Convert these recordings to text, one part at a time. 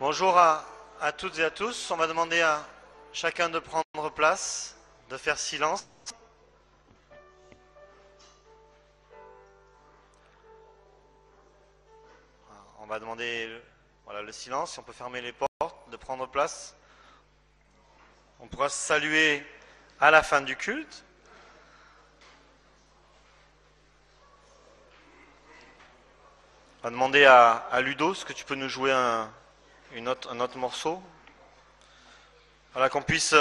Bonjour à toutes et à tous. On va demander à chacun de prendre place, de faire silence. On va demander le silence, si on peut fermer les portes, de prendre place. On pourra se saluer à la fin du culte. On va demander à Ludo, est-ce que tu peux nous jouer un autre morceau? Voilà, qu'on puisse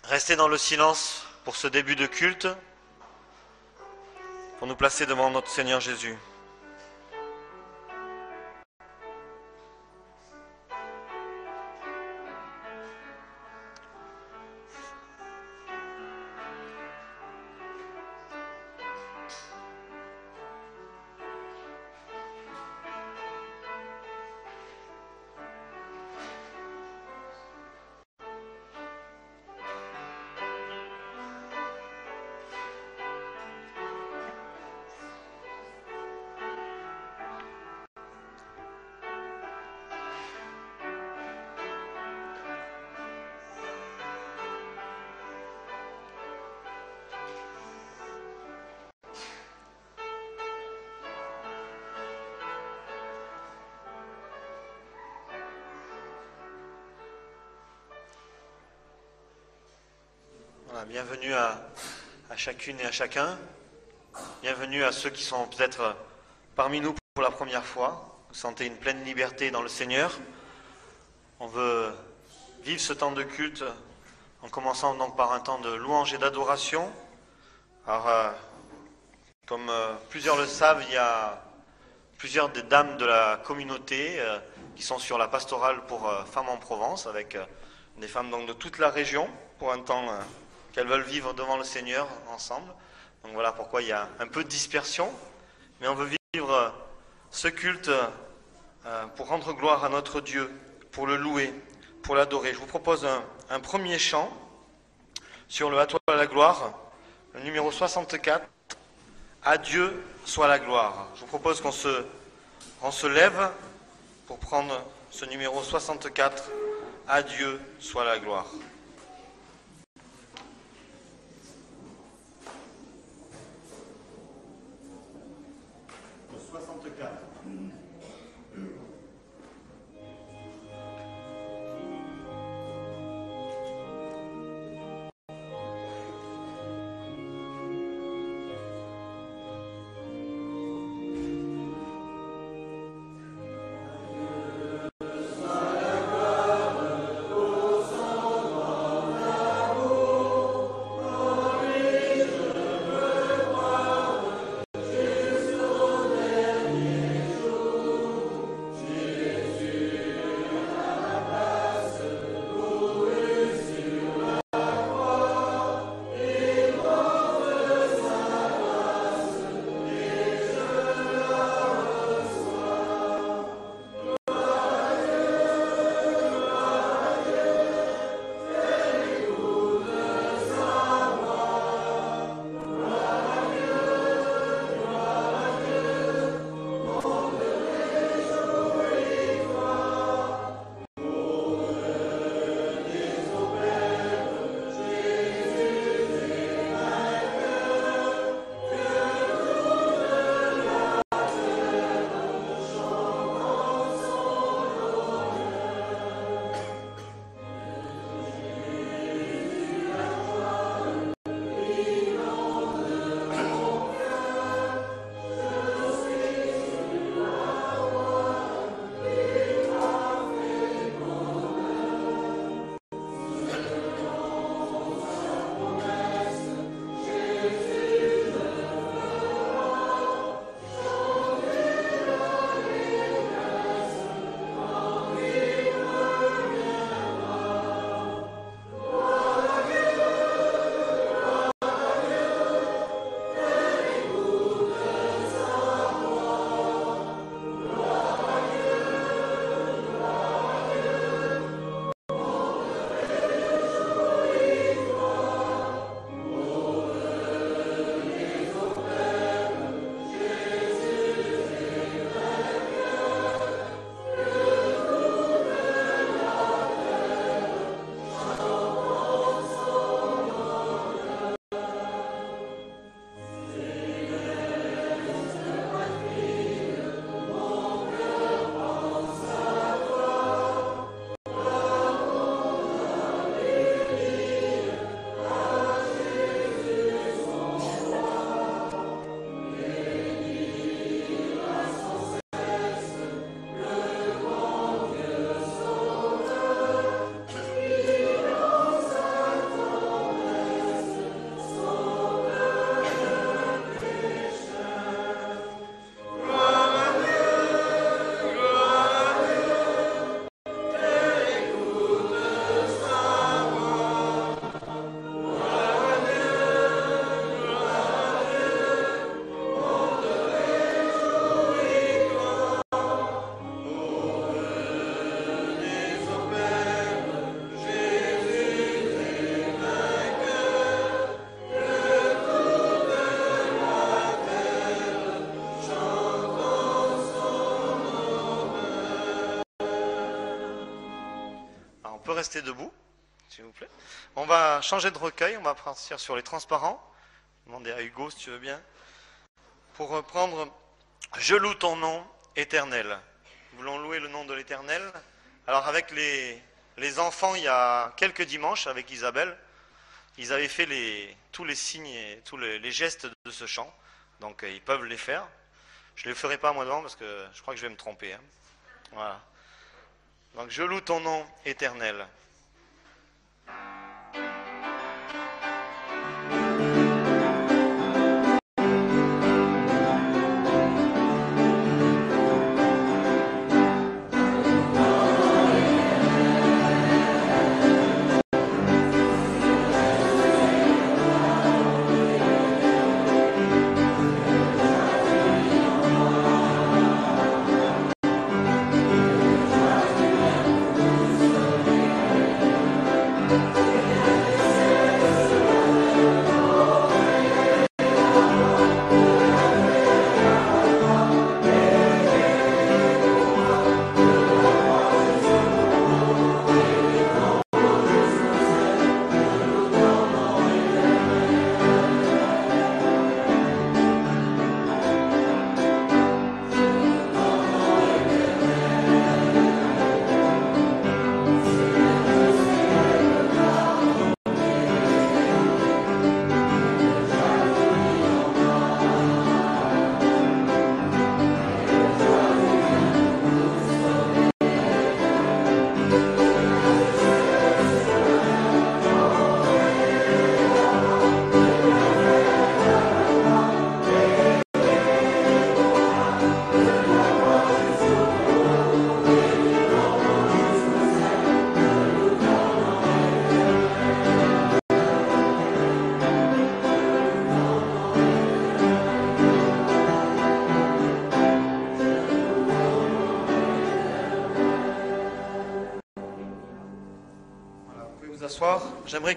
rester dans le silence pour ce début de culte, pour nous placer devant notre Seigneur Jésus. Voilà, bienvenue à chacune et à chacun. Bienvenue à ceux qui sont peut-être parmi nous pour la première fois. Vous sentez une pleine liberté dans le Seigneur. On veut vivre ce temps de culte en commençant donc par un temps de louange et d'adoration. Alors, comme plusieurs le savent, il y a plusieurs des dames de la communauté qui sont sur la pastorale pour femmes en Provence, avec des femmes donc de toute la région, pour un temps qu'elles veulent vivre devant le Seigneur ensemble. Donc voilà pourquoi il y a un peu de dispersion, mais on veut vivre ce culte pour rendre gloire à notre Dieu, pour le louer, pour l'adorer. Je vous propose un premier chant sur le « À toi la gloire », le numéro 64, « À Dieu soit la gloire ». Je vous propose qu'on se lève pour prendre ce numéro 64, « À Dieu soit la gloire ». peut rester debout, s'il vous plaît. On va changer de recueil, on va partir sur les transparents. Demander à Hugo si tu veux bien. Pour reprendre « Je loue ton nom éternel ». Nous voulons louer le nom de l'Éternel. Alors avec les enfants, il y a quelques dimanches, avec Isabelle, ils avaient fait tous les signes et tous les gestes de ce chant. Donc ils peuvent les faire. Je ne les ferai pas moi devant parce que je crois que je vais me tromper. Hein. Voilà. Donc je loue ton nom éternel. J'aimerais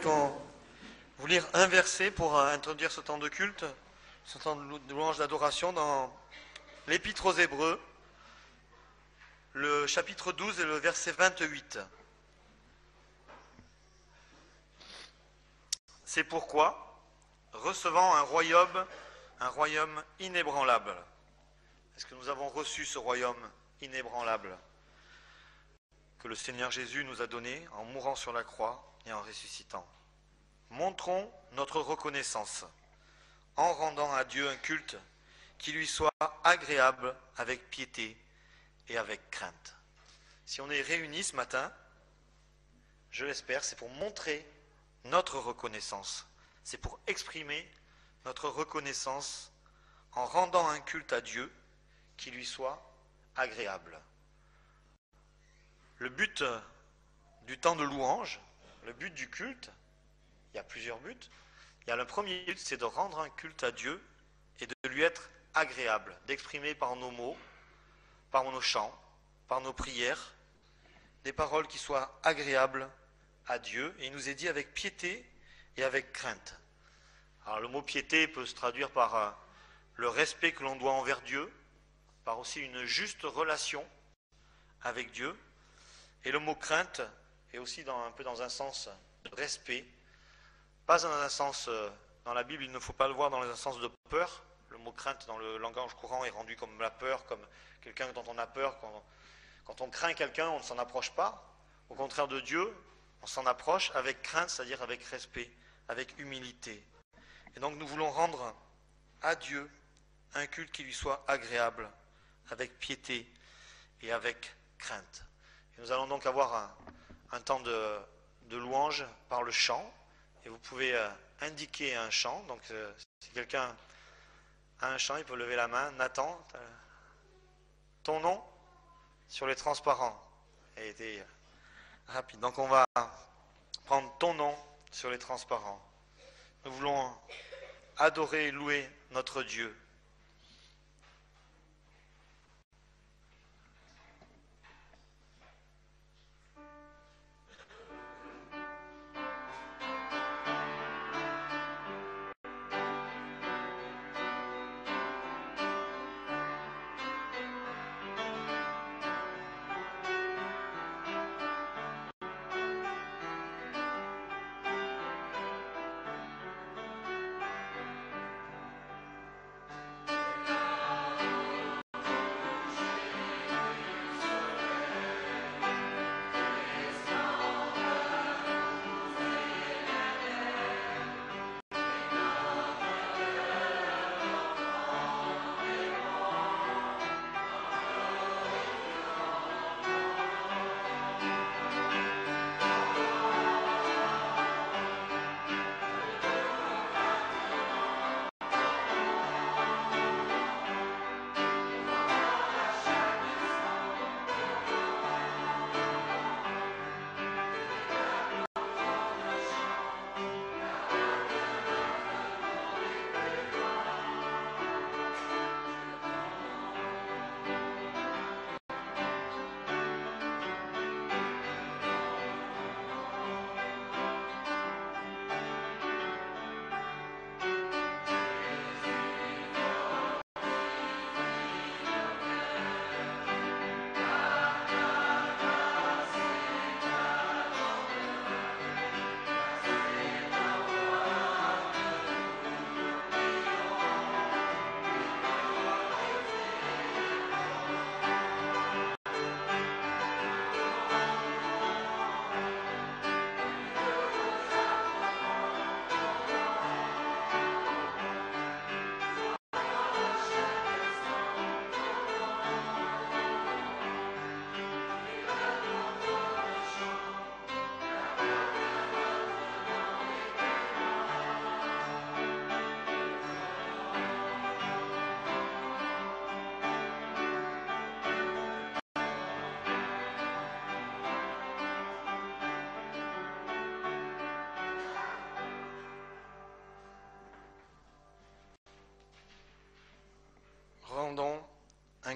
vous lire un verset pour introduire ce temps de culte, ce temps de louange d'adoration dans l'Épître aux Hébreux, le chapitre 12 et le verset 28. C'est pourquoi, recevant un royaume inébranlable. Est-ce que nous avons reçu ce royaume inébranlable que le Seigneur Jésus nous a donné en mourant sur la croix et en ressuscitant? Montrons notre reconnaissance en rendant à Dieu un culte qui lui soit agréable avec piété et avec crainte. Si on est réunis ce matin, je l'espère, c'est pour montrer notre reconnaissance. C'est pour exprimer notre reconnaissance en rendant un culte à Dieu qui lui soit agréable. Le but du temps de louange, le but du culte, il y a plusieurs buts. Il y a le premier but, c'est de rendre un culte à Dieu et de lui être agréable, d'exprimer par nos mots, par nos chants, par nos prières, des paroles qui soient agréables à Dieu. Et il nous est dit avec piété et avec crainte. Alors le mot piété peut se traduire par le respect que l'on doit envers Dieu, par aussi une juste relation avec Dieu. Et le mot crainte est aussi un peu dans un sens de respect, pas dans un sens, dans la Bible il ne faut pas le voir dans un sens de peur. Le mot crainte dans le langage courant est rendu comme la peur, comme quelqu'un dont on a peur. Quand on craint quelqu'un, on ne s'en approche pas. Au contraire de Dieu, on s'en approche avec crainte, c'est-à-dire avec respect, avec humilité. Et donc nous voulons rendre à Dieu un culte qui lui soit agréable, avec piété et avec crainte. Et nous allons donc avoir un temps de louange par le chant. Et vous pouvez indiquer un chant. Donc si quelqu'un a un chant, il peut lever la main. Nathan, ton nom sur les transparents a été rapide. Donc on va prendre ton nom sur les transparents. Nous voulons adorer et louer notre Dieu.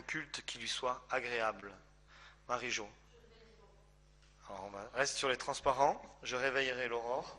culte qui lui soit agréable. Marie-Jo. Alors reste sur les transparents, je réveillerai l'aurore.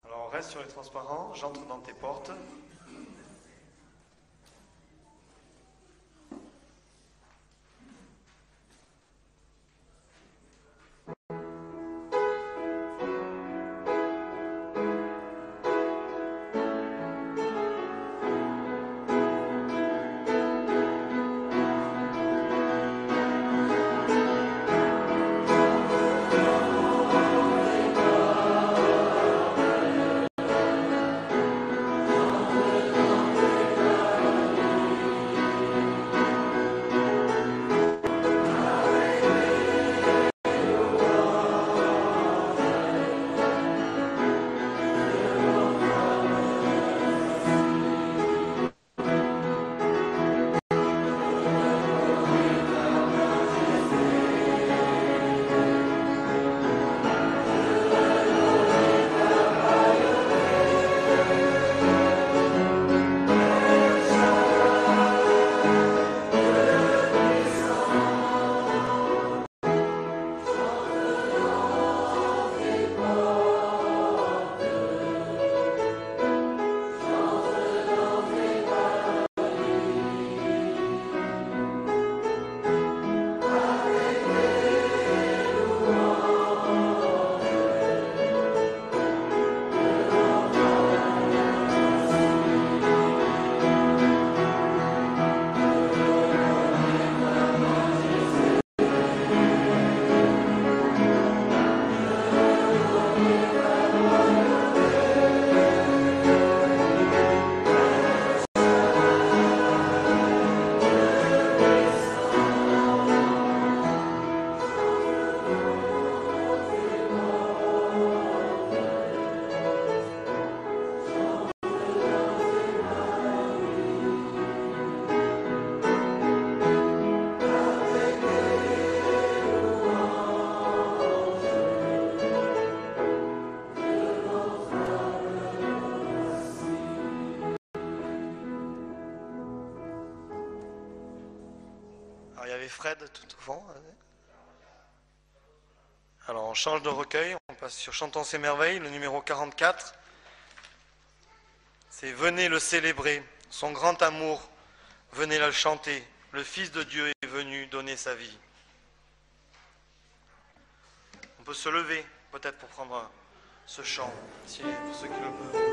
Alors reste sur les transparents, j'entre dans tes portes. Fred tout au fond. Alors on change de recueil, on passe sur Chantons ses merveilles, le numéro 44. C'est Venez le célébrer, son grand amour, venez le chanter, le Fils de Dieu est venu donner sa vie. On peut se lever peut-être pour prendre ce chant, pour ceux qui le peuvent.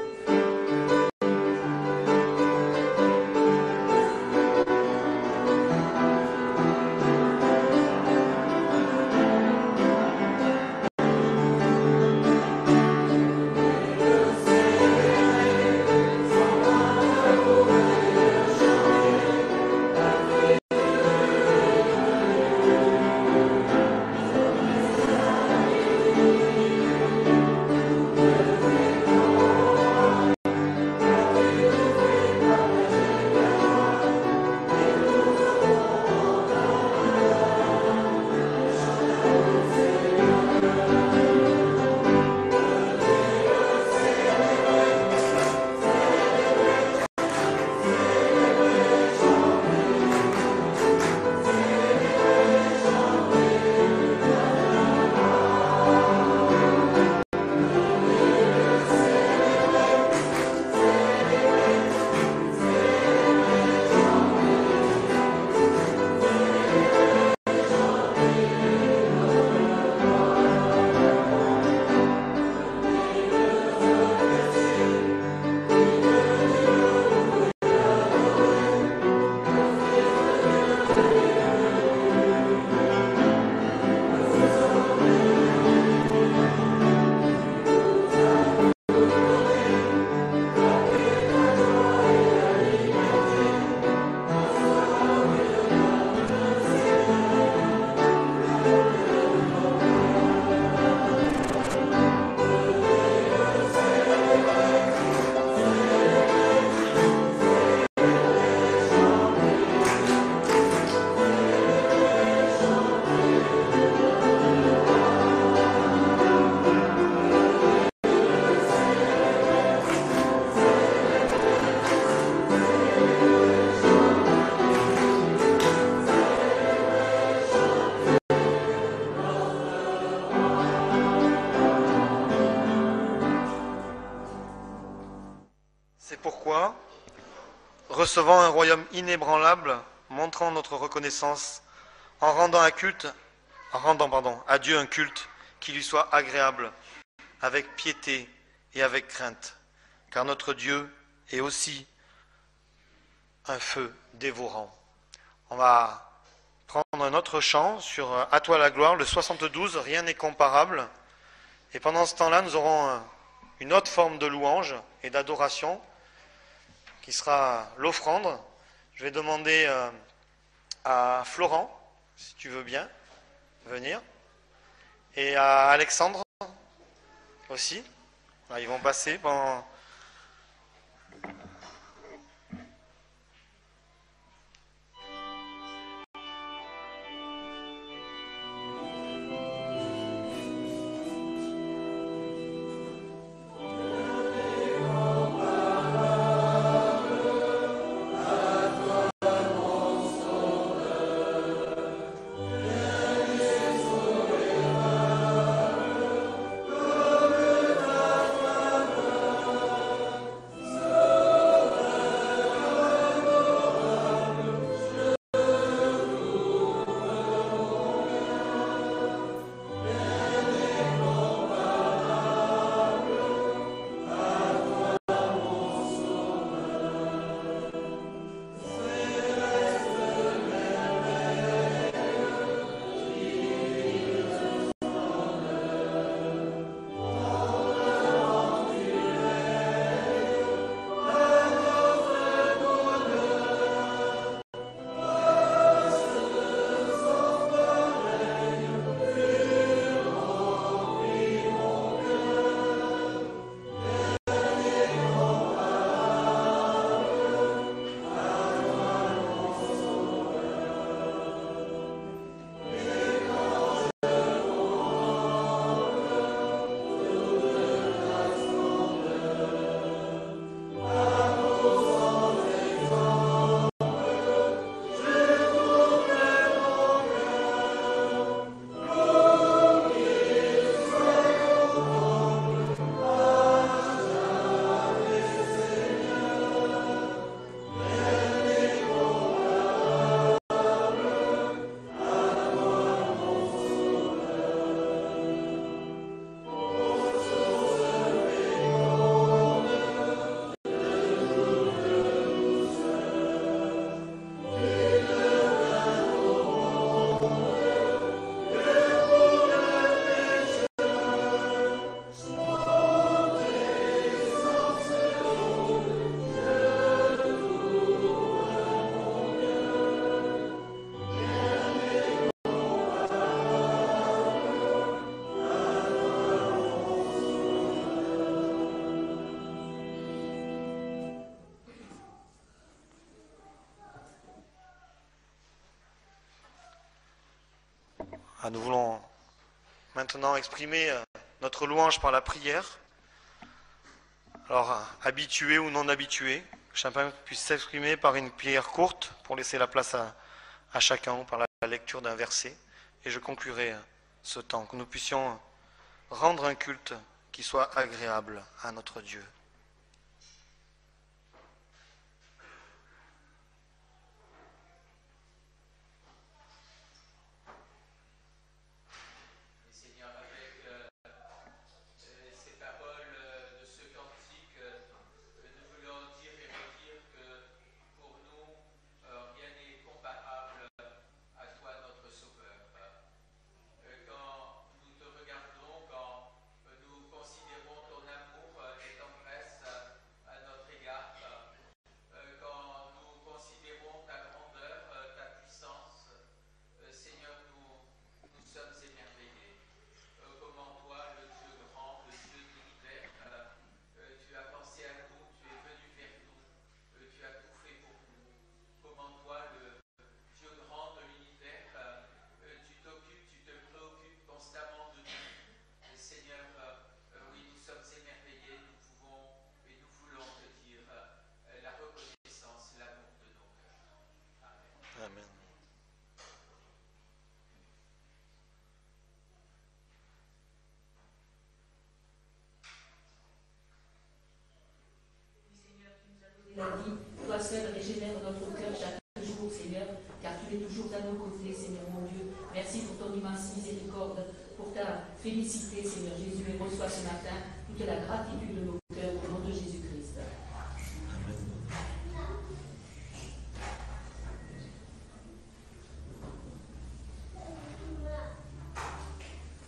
Pourquoi, recevant un royaume inébranlable, montrant notre reconnaissance, en rendant à Dieu un culte qui lui soit agréable, avec piété et avec crainte, car notre Dieu est aussi un feu dévorant. On va prendre un autre chant sur À toi la gloire, le 72, rien n'est comparable. Et pendant ce temps-là, nous aurons une autre forme de louange et d'adoration, qui sera l'offrande. Je vais demander à Florent, si tu veux bien, venir, et à Alexandre aussi. Là, ils vont passer pendant... Nous voulons maintenant exprimer notre louange par la prière. Alors, habitué ou non habitué, que chacun puisse s'exprimer par une prière courte pour laisser la place à chacun ou par la lecture d'un verset. Et je conclurai ce temps, que nous puissions rendre un culte qui soit agréable à notre Dieu. Amen. La vie, toi seul régénère notre cœur chaque jour, Seigneur, car tu es toujours à nos côtés, Seigneur mon Dieu. Merci pour ton immense miséricorde, pour ta félicité, Seigneur Jésus, et reçois ce matin toute la gratitude de nos cœurs au nom de Jésus-Christ.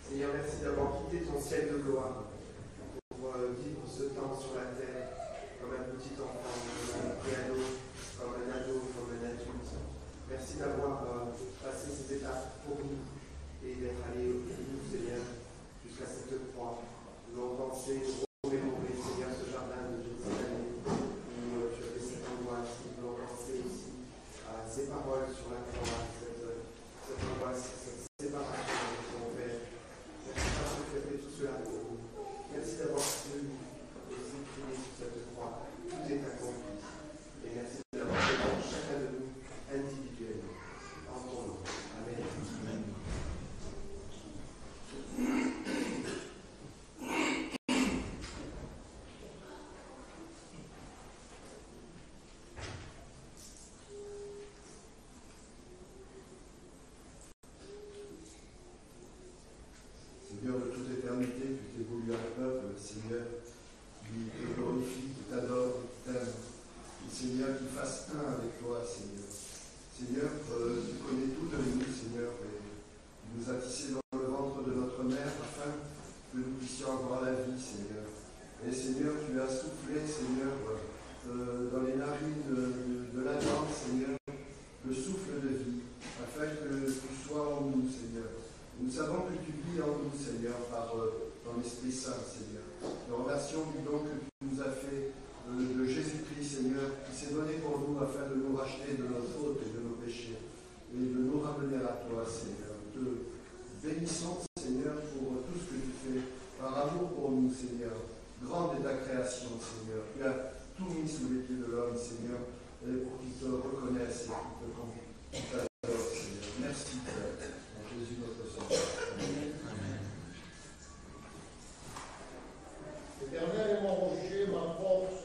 Seigneur, merci d'avoir quitté ton ciel de gloire pour vivre ce temps sur la terre comme un petit enfant, comme un piano, comme un ado, comme un adulte. Merci d'avoir passé ces étapes pour nous et d'être allé au bout, Seigneur, jusqu'à cette croix. Nous allons danser, remémorer, Seigneur, ce jardin de Gethsémani où tu as fait cette angoisse. Nous allons danser aussi ces paroles sur la croix, cette angoisse, cette séparation avec ton Père. Merci parce que tu as fait tout cela pour nous. Merci d'avoir pu nous exprimer sur cette croix. Tout est accompli. Et merci d'avoir fait pour chacun de nous individuellement. En ton nom. Amen. Amen. Seigneur de toute éternité, tu t'es voulu un peuple, Seigneur, qui te glorifie, qui t'adore, qui t'aime. Et Seigneur, qui fasse un avec toi, Seigneur. Seigneur, tu connais tout de nous, Seigneur, et tu nous as tissés dans le ventre de notre mère afin que nous puissions avoir la vie, Seigneur. Et Seigneur, tu as soufflé, Seigneur, dans les narines de l'Adam, Seigneur, le souffle de vie, afin que tu sois en nous, Seigneur. Nous savons que tu vis en nous, Seigneur, par ton Esprit Saint, Seigneur. Nous remercions du don que tu nous as fait de Jésus-Christ, Seigneur, qui s'est donné pour nous afin de nous racheter de nos fautes et de nos péchés et de nous ramener à toi, Seigneur. Nous te bénissons, Seigneur, pour tout ce que tu fais par amour pour nous, Seigneur. Grande est ta création, Seigneur. Tu as tout mis sous les pieds de l'homme, Seigneur, et pour qu'il te reconnaisse et qu'il t'adore, Seigneur. Merci, Père. Jésus notre Seigneur. Amen. Éternel est mon rocher, ma force,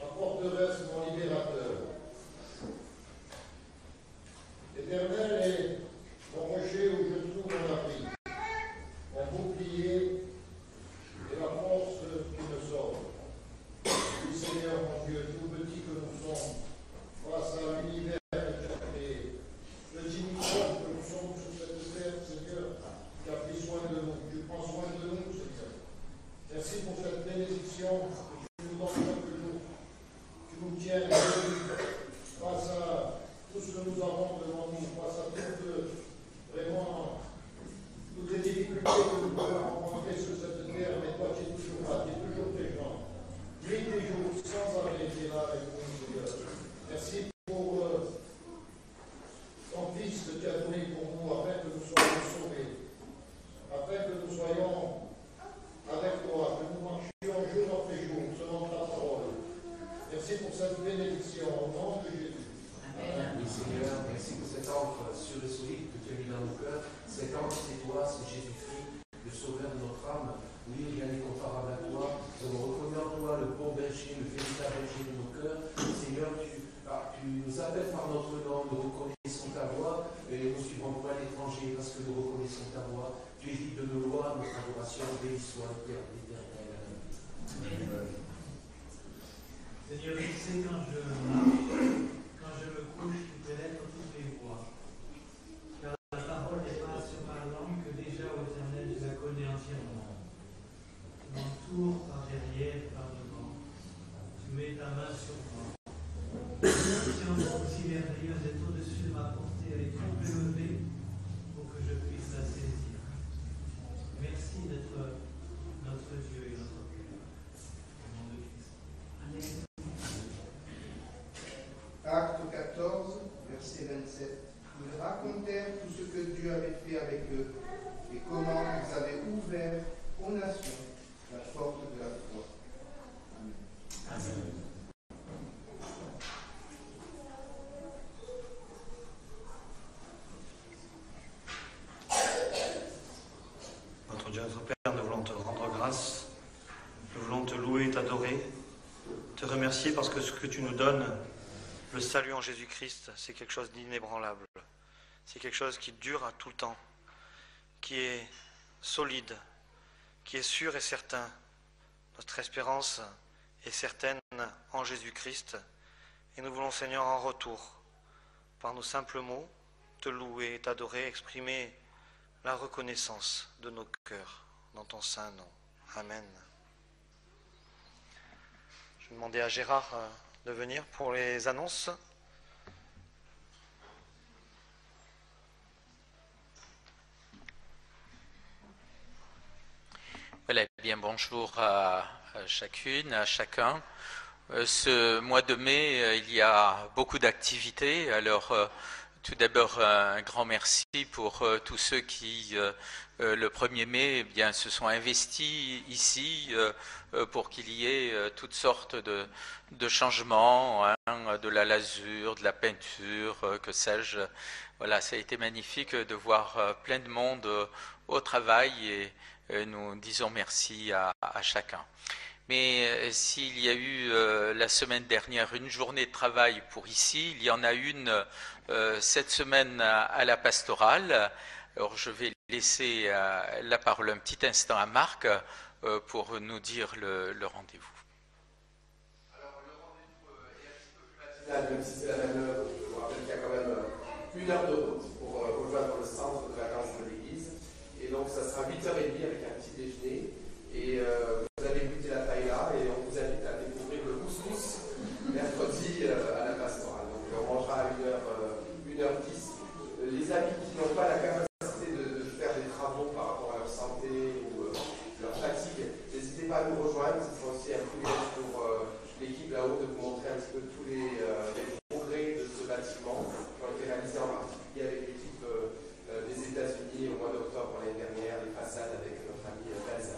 ma forteresse, mon libérateur. Éternel est mon rocher où je trouve mon abri, mon bouclier et la force qui me sauve. Oui, Seigneur mon Dieu, tout petit que nous sommes, face à l'univers que tu as créé, petit microbe que nous sommes sur cette terre, Seigneur, qui a pris soin de nous. Tu prends soin de nous, Seigneur. Merci pour cette bénédiction que tu nous donnes chaque jour. Tu nous tiens face à tout ce que nous avons devant nous, face à vraiment toutes les difficultés que nous pouvons rencontrer sur cette terre, mais toi tu es toujours là, tu es toujours présent. Nuit et jour, sans arrêt, tu es là avec nous, Seigneur. Merci pour ton Fils que tu as donné pour nous, afin que nous soyons faites par notre nom, nous reconnaissons ta voix et nous suivrons point l'étranger parce que nous reconnaissons ta voix. Tu es digne de nos lois, notre adoration, béni soit le Père éternel. Seigneur, tu sais quand je marche, quand je me couche, tu pénètres toutes mes voies. Car la parole dépasse sur ma langue que déjà, ô Éternel, je la connais entièrement. Tu m'entoures par derrière et par devant. Tu mets ta main sur moi. Ta science aussi merveilleuse est au-dessus de ma portée, elle est trop élevée pour que je puisse la saisir. Merci d'être notre Dieu et notre Père. Au nom de Christ. Amen. Acte 14, verset 27. Ils racontèrent tout ce que Dieu avait fait avec eux et comment ils avaient ouvert aux nations la porte de la foi. Amen. Amen. Notre Dieu, notre Père, nous voulons te rendre grâce, nous voulons te louer, t'adorer, te remercier parce que ce que tu nous donnes, le salut en Jésus-Christ, c'est quelque chose d'inébranlable. C'est quelque chose qui dure à tout le temps, qui est solide, qui est sûr et certain. Notre espérance est certaine en Jésus-Christ. Et nous voulons, Seigneur, en retour, par nos simples mots, te louer, t'adorer, exprimer la reconnaissance de nos cœurs dans ton saint nom. Amen. Je vais demander à Gérard de venir pour les annonces. Voilà, bien bonjour à chacune, à chacun. Ce mois de mai, il y a beaucoup d'activités. Alors, tout d'abord, un grand merci pour tous ceux qui, le 1er mai, eh bien, se sont investis ici pour qu'il y ait toutes sortes de changements, hein, de la lasure, de la peinture, que sais-je. Voilà, ça a été magnifique de voir plein de monde au travail et nous disons merci à chacun. Mais s'il y a eu la semaine dernière une journée de travail pour ici, il y en a une cette semaine à la pastorale. Alors je vais laisser la parole un petit instant à Marc pour nous dire le rendez-vous. Alors le rendez-vous est un petit peu plus matinal, même si c'est la même heure. Je vous rappelle qu'il y a quand même 1 heure de route pour rejoindre le centre de vacances de l'église. Et donc ça sera 8h30 avec un petit déjeuner. Et vous allez goûter la paella et on vous invite à découvrir le couscous mercredi à la pastorale. Donc on mangera à 1h10. Les amis qui n'ont pas la capacité de faire des travaux par rapport à leur santé ou leur fatigue, n'hésitez pas à nous rejoindre. Ce sera aussi un privilège pour l'équipe là-haut de vous montrer un petit peu tous les progrès de ce bâtiment qui ont été réalisés en particulier avec l'équipe des États-Unis au mois d'octobre l'année dernière, les façades avec notre ami Belzaz.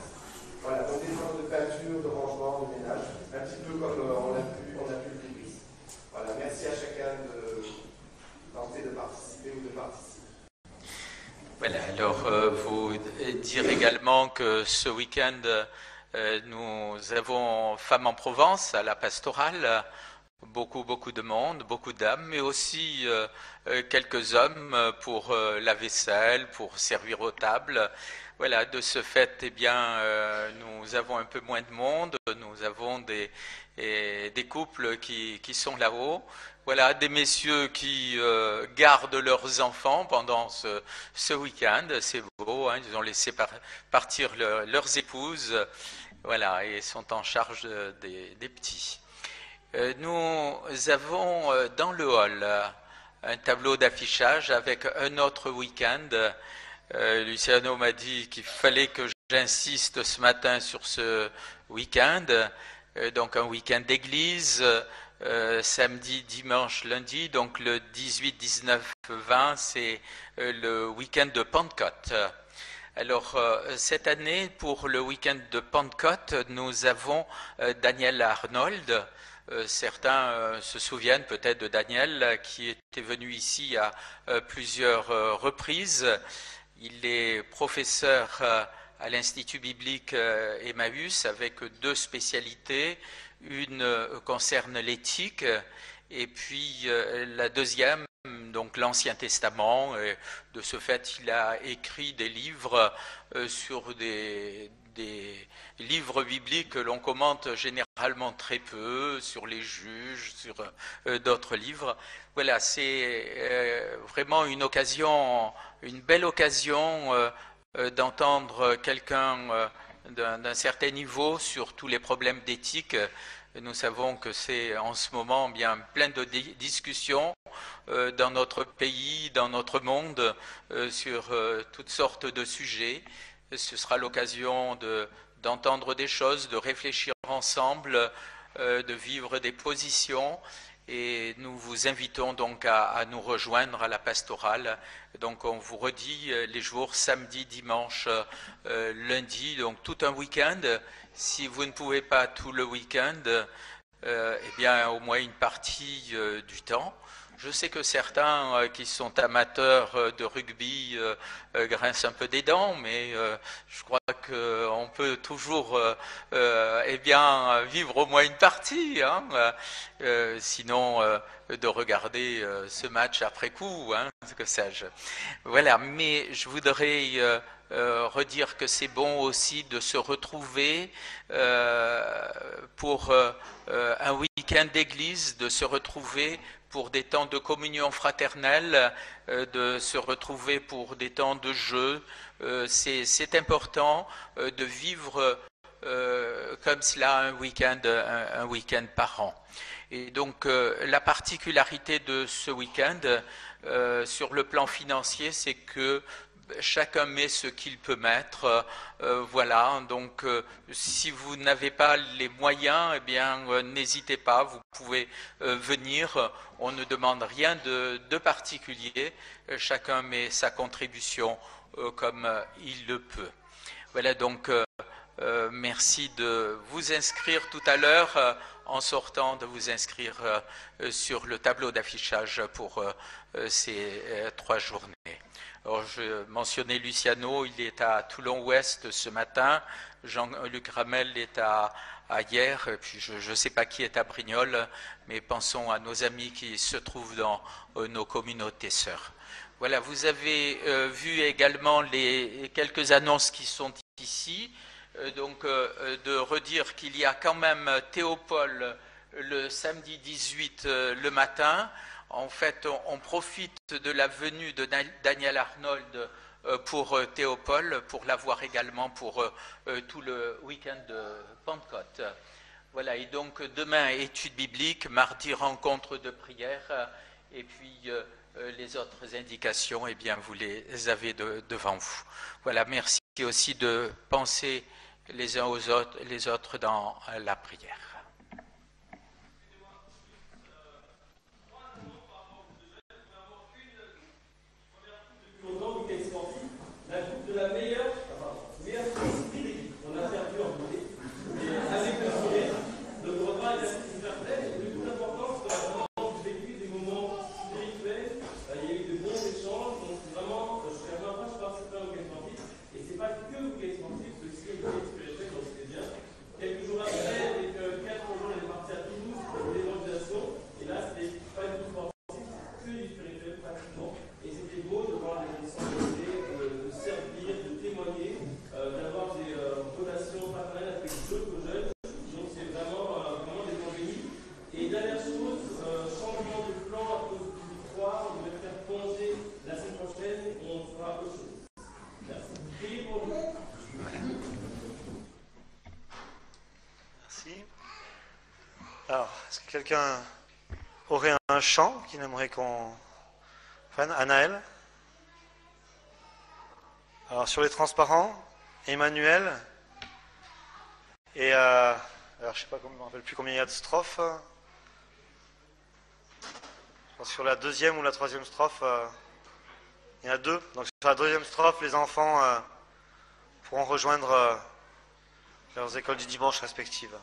Voilà, donc des formes de peinture, de rangement, de ménage, un petit peu comme on a pu le vivre. Voilà, merci à chacun de tenter de participer ou de participer. Voilà, alors vous dire également que ce week-end, nous avons Femmes en Provence à la pastorale, beaucoup de monde, beaucoup d'âmes, mais aussi quelques hommes pour la vaisselle, pour servir aux tables. Voilà, de ce fait, eh bien, nous avons un peu moins de monde, nous avons des couples qui sont là-haut. Voilà, des messieurs qui gardent leurs enfants pendant ce week-end, c'est beau, hein, ils ont laissé partir leurs épouses, voilà, et sont en charge des petits. Nous avons dans le hall un tableau d'affichage avec un autre week-end. Luciano m'a dit qu'il fallait que j'insiste ce matin sur ce week-end, donc un week-end d'église, samedi, dimanche, lundi, donc le 18, 19, 20, c'est le week-end de Pentecôte. Alors, cette année, pour le week-end de Pentecôte, nous avons Daniel Arnold. Certains se souviennent peut-être de Daniel qui était venu ici à plusieurs reprises. Il est professeur à l'Institut biblique Emmaüs avec 2 spécialités. Une concerne l'éthique Et puis la deuxième, donc l'Ancien Testament. De ce fait, il a écrit des livres sur des livres bibliques que l'on commente généralement très peu, sur les juges, sur d'autres livres. Voilà, c'est vraiment une occasion, une belle occasion d'entendre quelqu'un d'un certain niveau sur tous les problèmes d'éthique. Nous savons que c'est en ce moment bien plein de discussions dans notre pays, dans notre monde, sur toutes sortes de sujets. Ce sera l'occasion d'entendre des choses, de réfléchir ensemble, de vivre des positions. Et nous vous invitons donc à nous rejoindre à la pastorale. Donc on vous redit les jours samedi, dimanche, lundi, donc tout un week-end. Si vous ne pouvez pas tout le week-end, eh bien au moins une partie du temps. Je sais que certains qui sont amateurs de rugby grincent un peu des dents, mais je crois qu'on peut toujours eh bien, vivre au moins une partie, hein, sinon de regarder ce match après coup, hein, que sais-je. Voilà, mais je voudrais redire que c'est bon aussi de se retrouver pour un week-end d'église, de se retrouver pour des temps de communion fraternelle, de se retrouver pour des temps de jeu. C'est important de vivre comme cela un week-end par an. Et donc la particularité de ce week-end sur le plan financier, c'est que chacun met ce qu'il peut mettre, voilà. Donc, si vous n'avez pas les moyens, eh bien, n'hésitez pas. Vous pouvez venir. On ne demande rien de particulier. Chacun met sa contribution comme il le peut. Voilà. Donc, merci de vous inscrire tout à l'heure. En sortant, de vous inscrire sur le tableau d'affichage pour ces 3 journées. Alors, je mentionnais Luciano, il est à Toulon-Ouest ce matin, Jean-Luc Ramel est à Hyères, et puis je ne sais pas qui est à Brignoles, mais pensons à nos amis qui se trouvent dans nos communautés sœurs. Voilà, vous avez vu également les quelques annonces qui sont ici, donc de redire qu'il y a quand même Théopole le samedi 18 le matin. En fait, on profite de la venue de Daniel Arnold pour Théopole, pour l'avoir également pour tout le week-end de Pentecôte. Voilà, et donc demain, étude biblique, mardi, rencontre de prière, et puis les autres indications, eh bien, vous les avez devant vous. Voilà, merci aussi de penser les uns aux autres, les autres dans la prière. La coupe de la meilleure discipline d'équipe. On a perdu en volée, mais avec le sourire, notre repas est assez certain. Et le plus important, c'est vraiment vécu des moments spirituels. Il y a eu de bons échanges, donc vraiment, je suis vraiment pas participé au week-end sportif. Et c'est pas que le week-end sportif, c'est aussi le week-end spirituel, donc c'était bien. Quelques jours après, avec 4 jours, on est parti à Toulouse pour l'évangélisation. Et là, c'était pas du tout sportif, que du spirituel pratiquement. Et c'était beau de voir les sensibilités, de servir, de témoigner, d'avoir des relations parallèles avec d'autres jeunes. Donc c'est vraiment des bons bénis. Et dernière chose, changement de plan à cause du froid, on devait faire plonger la semaine prochaine, on fera autre chose. Merci. Priez pour nous. Merci. Alors, est-ce que quelqu'un aurait un chant qu'il aimerait qu'on prenne? Anaël? Alors, sur les transparents, Emmanuel. Et alors, je ne sais pas, je ne me rappelle plus combien il y a de strophes. Je pense que sur la deuxième ou la troisième strophe, il y en a 2. Donc, sur la deuxième strophe, les enfants pourront rejoindre leurs écoles du dimanche respectives.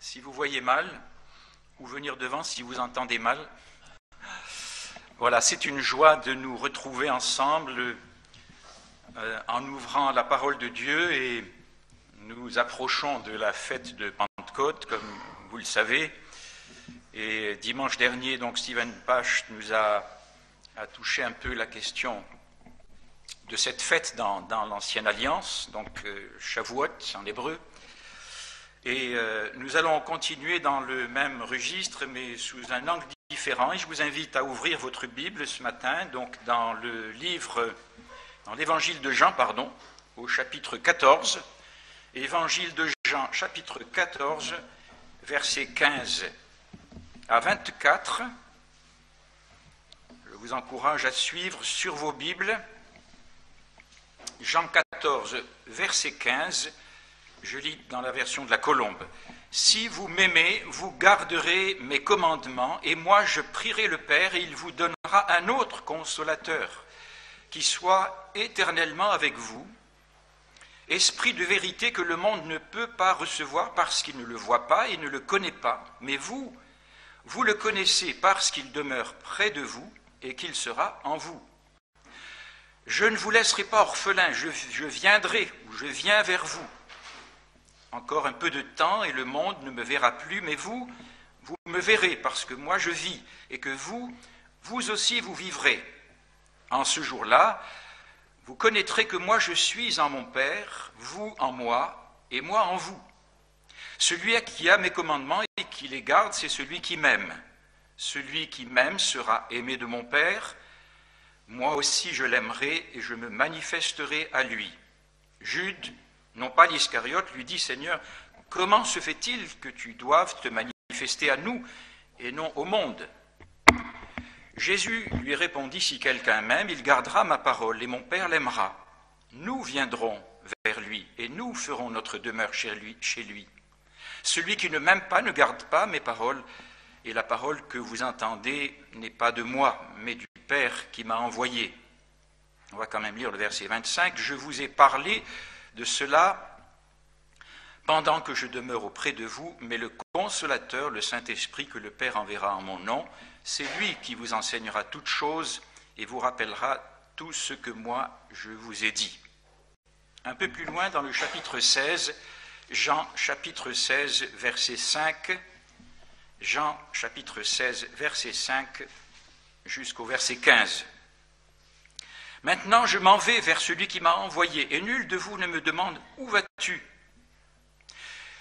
si vous voyez mal, ou venir devant si vous entendez mal. Voilà, c'est une joie de nous retrouver ensemble en ouvrant la parole de Dieu, et nous approchons de la fête de Pentecôte, comme vous le savez. Et dimanche dernier, donc, Stephen Pache nous a touché un peu la question de cette fête dans l'Ancienne Alliance, donc Shavuot en hébreu. Et nous allons continuer dans le même registre, mais sous un angle différent. Et je vous invite à ouvrir votre Bible ce matin, donc dans l'Évangile de Jean, au chapitre 14. Évangile de Jean, chapitre 14, versets 15 à 24. Je vous encourage à suivre sur vos Bibles. Jean 14, verset 15, je lis dans la version de la Colombe. « Si vous m'aimez, vous garderez mes commandements, et moi je prierai le Père, et il vous donnera un autre consolateur, qui soit éternellement avec vous, esprit de vérité que le monde ne peut pas recevoir parce qu'il ne le voit pas et ne le connaît pas, mais vous le connaissez parce qu'il demeure près de vous et qu'il sera en vous. Je ne vous laisserai pas orphelin, je viendrai, ou je viens vers vous. Encore un peu de temps et le monde ne me verra plus, mais vous me verrez parce que moi je vis et que vous aussi vous vivrez. En ce jour-là, vous connaîtrez que moi je suis en mon Père, vous en moi et moi en vous. Celui qui a mes commandements et qui les garde, c'est celui qui m'aime. Celui qui m'aime sera aimé de mon Père. Moi aussi je l'aimerai et je me manifesterai à lui. Jude, non pas l'Iscariote, lui dit, Seigneur, comment se fait-il que tu doives te manifester à nous et non au monde ? Jésus lui répondit, si quelqu'un m'aime, il gardera ma parole et mon Père l'aimera. Nous viendrons vers lui et nous ferons notre demeure chez lui. Celui qui ne m'aime pas ne garde pas mes paroles, et la parole que vous entendez n'est pas de moi, mais du Père qui m'a envoyé. On va quand même lire le verset 25. Je vous ai parlé de cela pendant que je demeure auprès de vous, mais le Consolateur, le Saint-Esprit que le Père enverra en mon nom, c'est lui qui vous enseignera toutes choses et vous rappellera tout ce que moi je vous ai dit. Un peu plus loin dans le chapitre 16, Jean chapitre 16, verset 5, Jean chapitre 16, verset 5 jusqu'au verset 15. Maintenant je m'en vais vers celui qui m'a envoyé, et nul de vous ne me demande « Où vas-tu »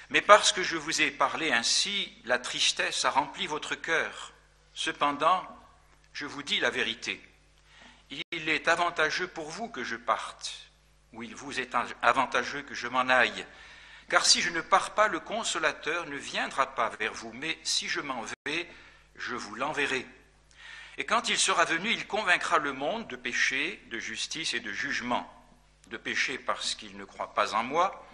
Mais parce que je vous ai parlé ainsi, la tristesse a rempli votre cœur. Cependant, je vous dis la vérité. Il est avantageux pour vous que je parte, ou il vous est avantageux que je m'en aille. Car si je ne pars pas, le Consolateur ne viendra pas vers vous, mais si je m'en vais, je vous l'enverrai. Et quand il sera venu, il convaincra le monde de péché, de justice et de jugement. De péché parce qu'il ne croit pas en moi,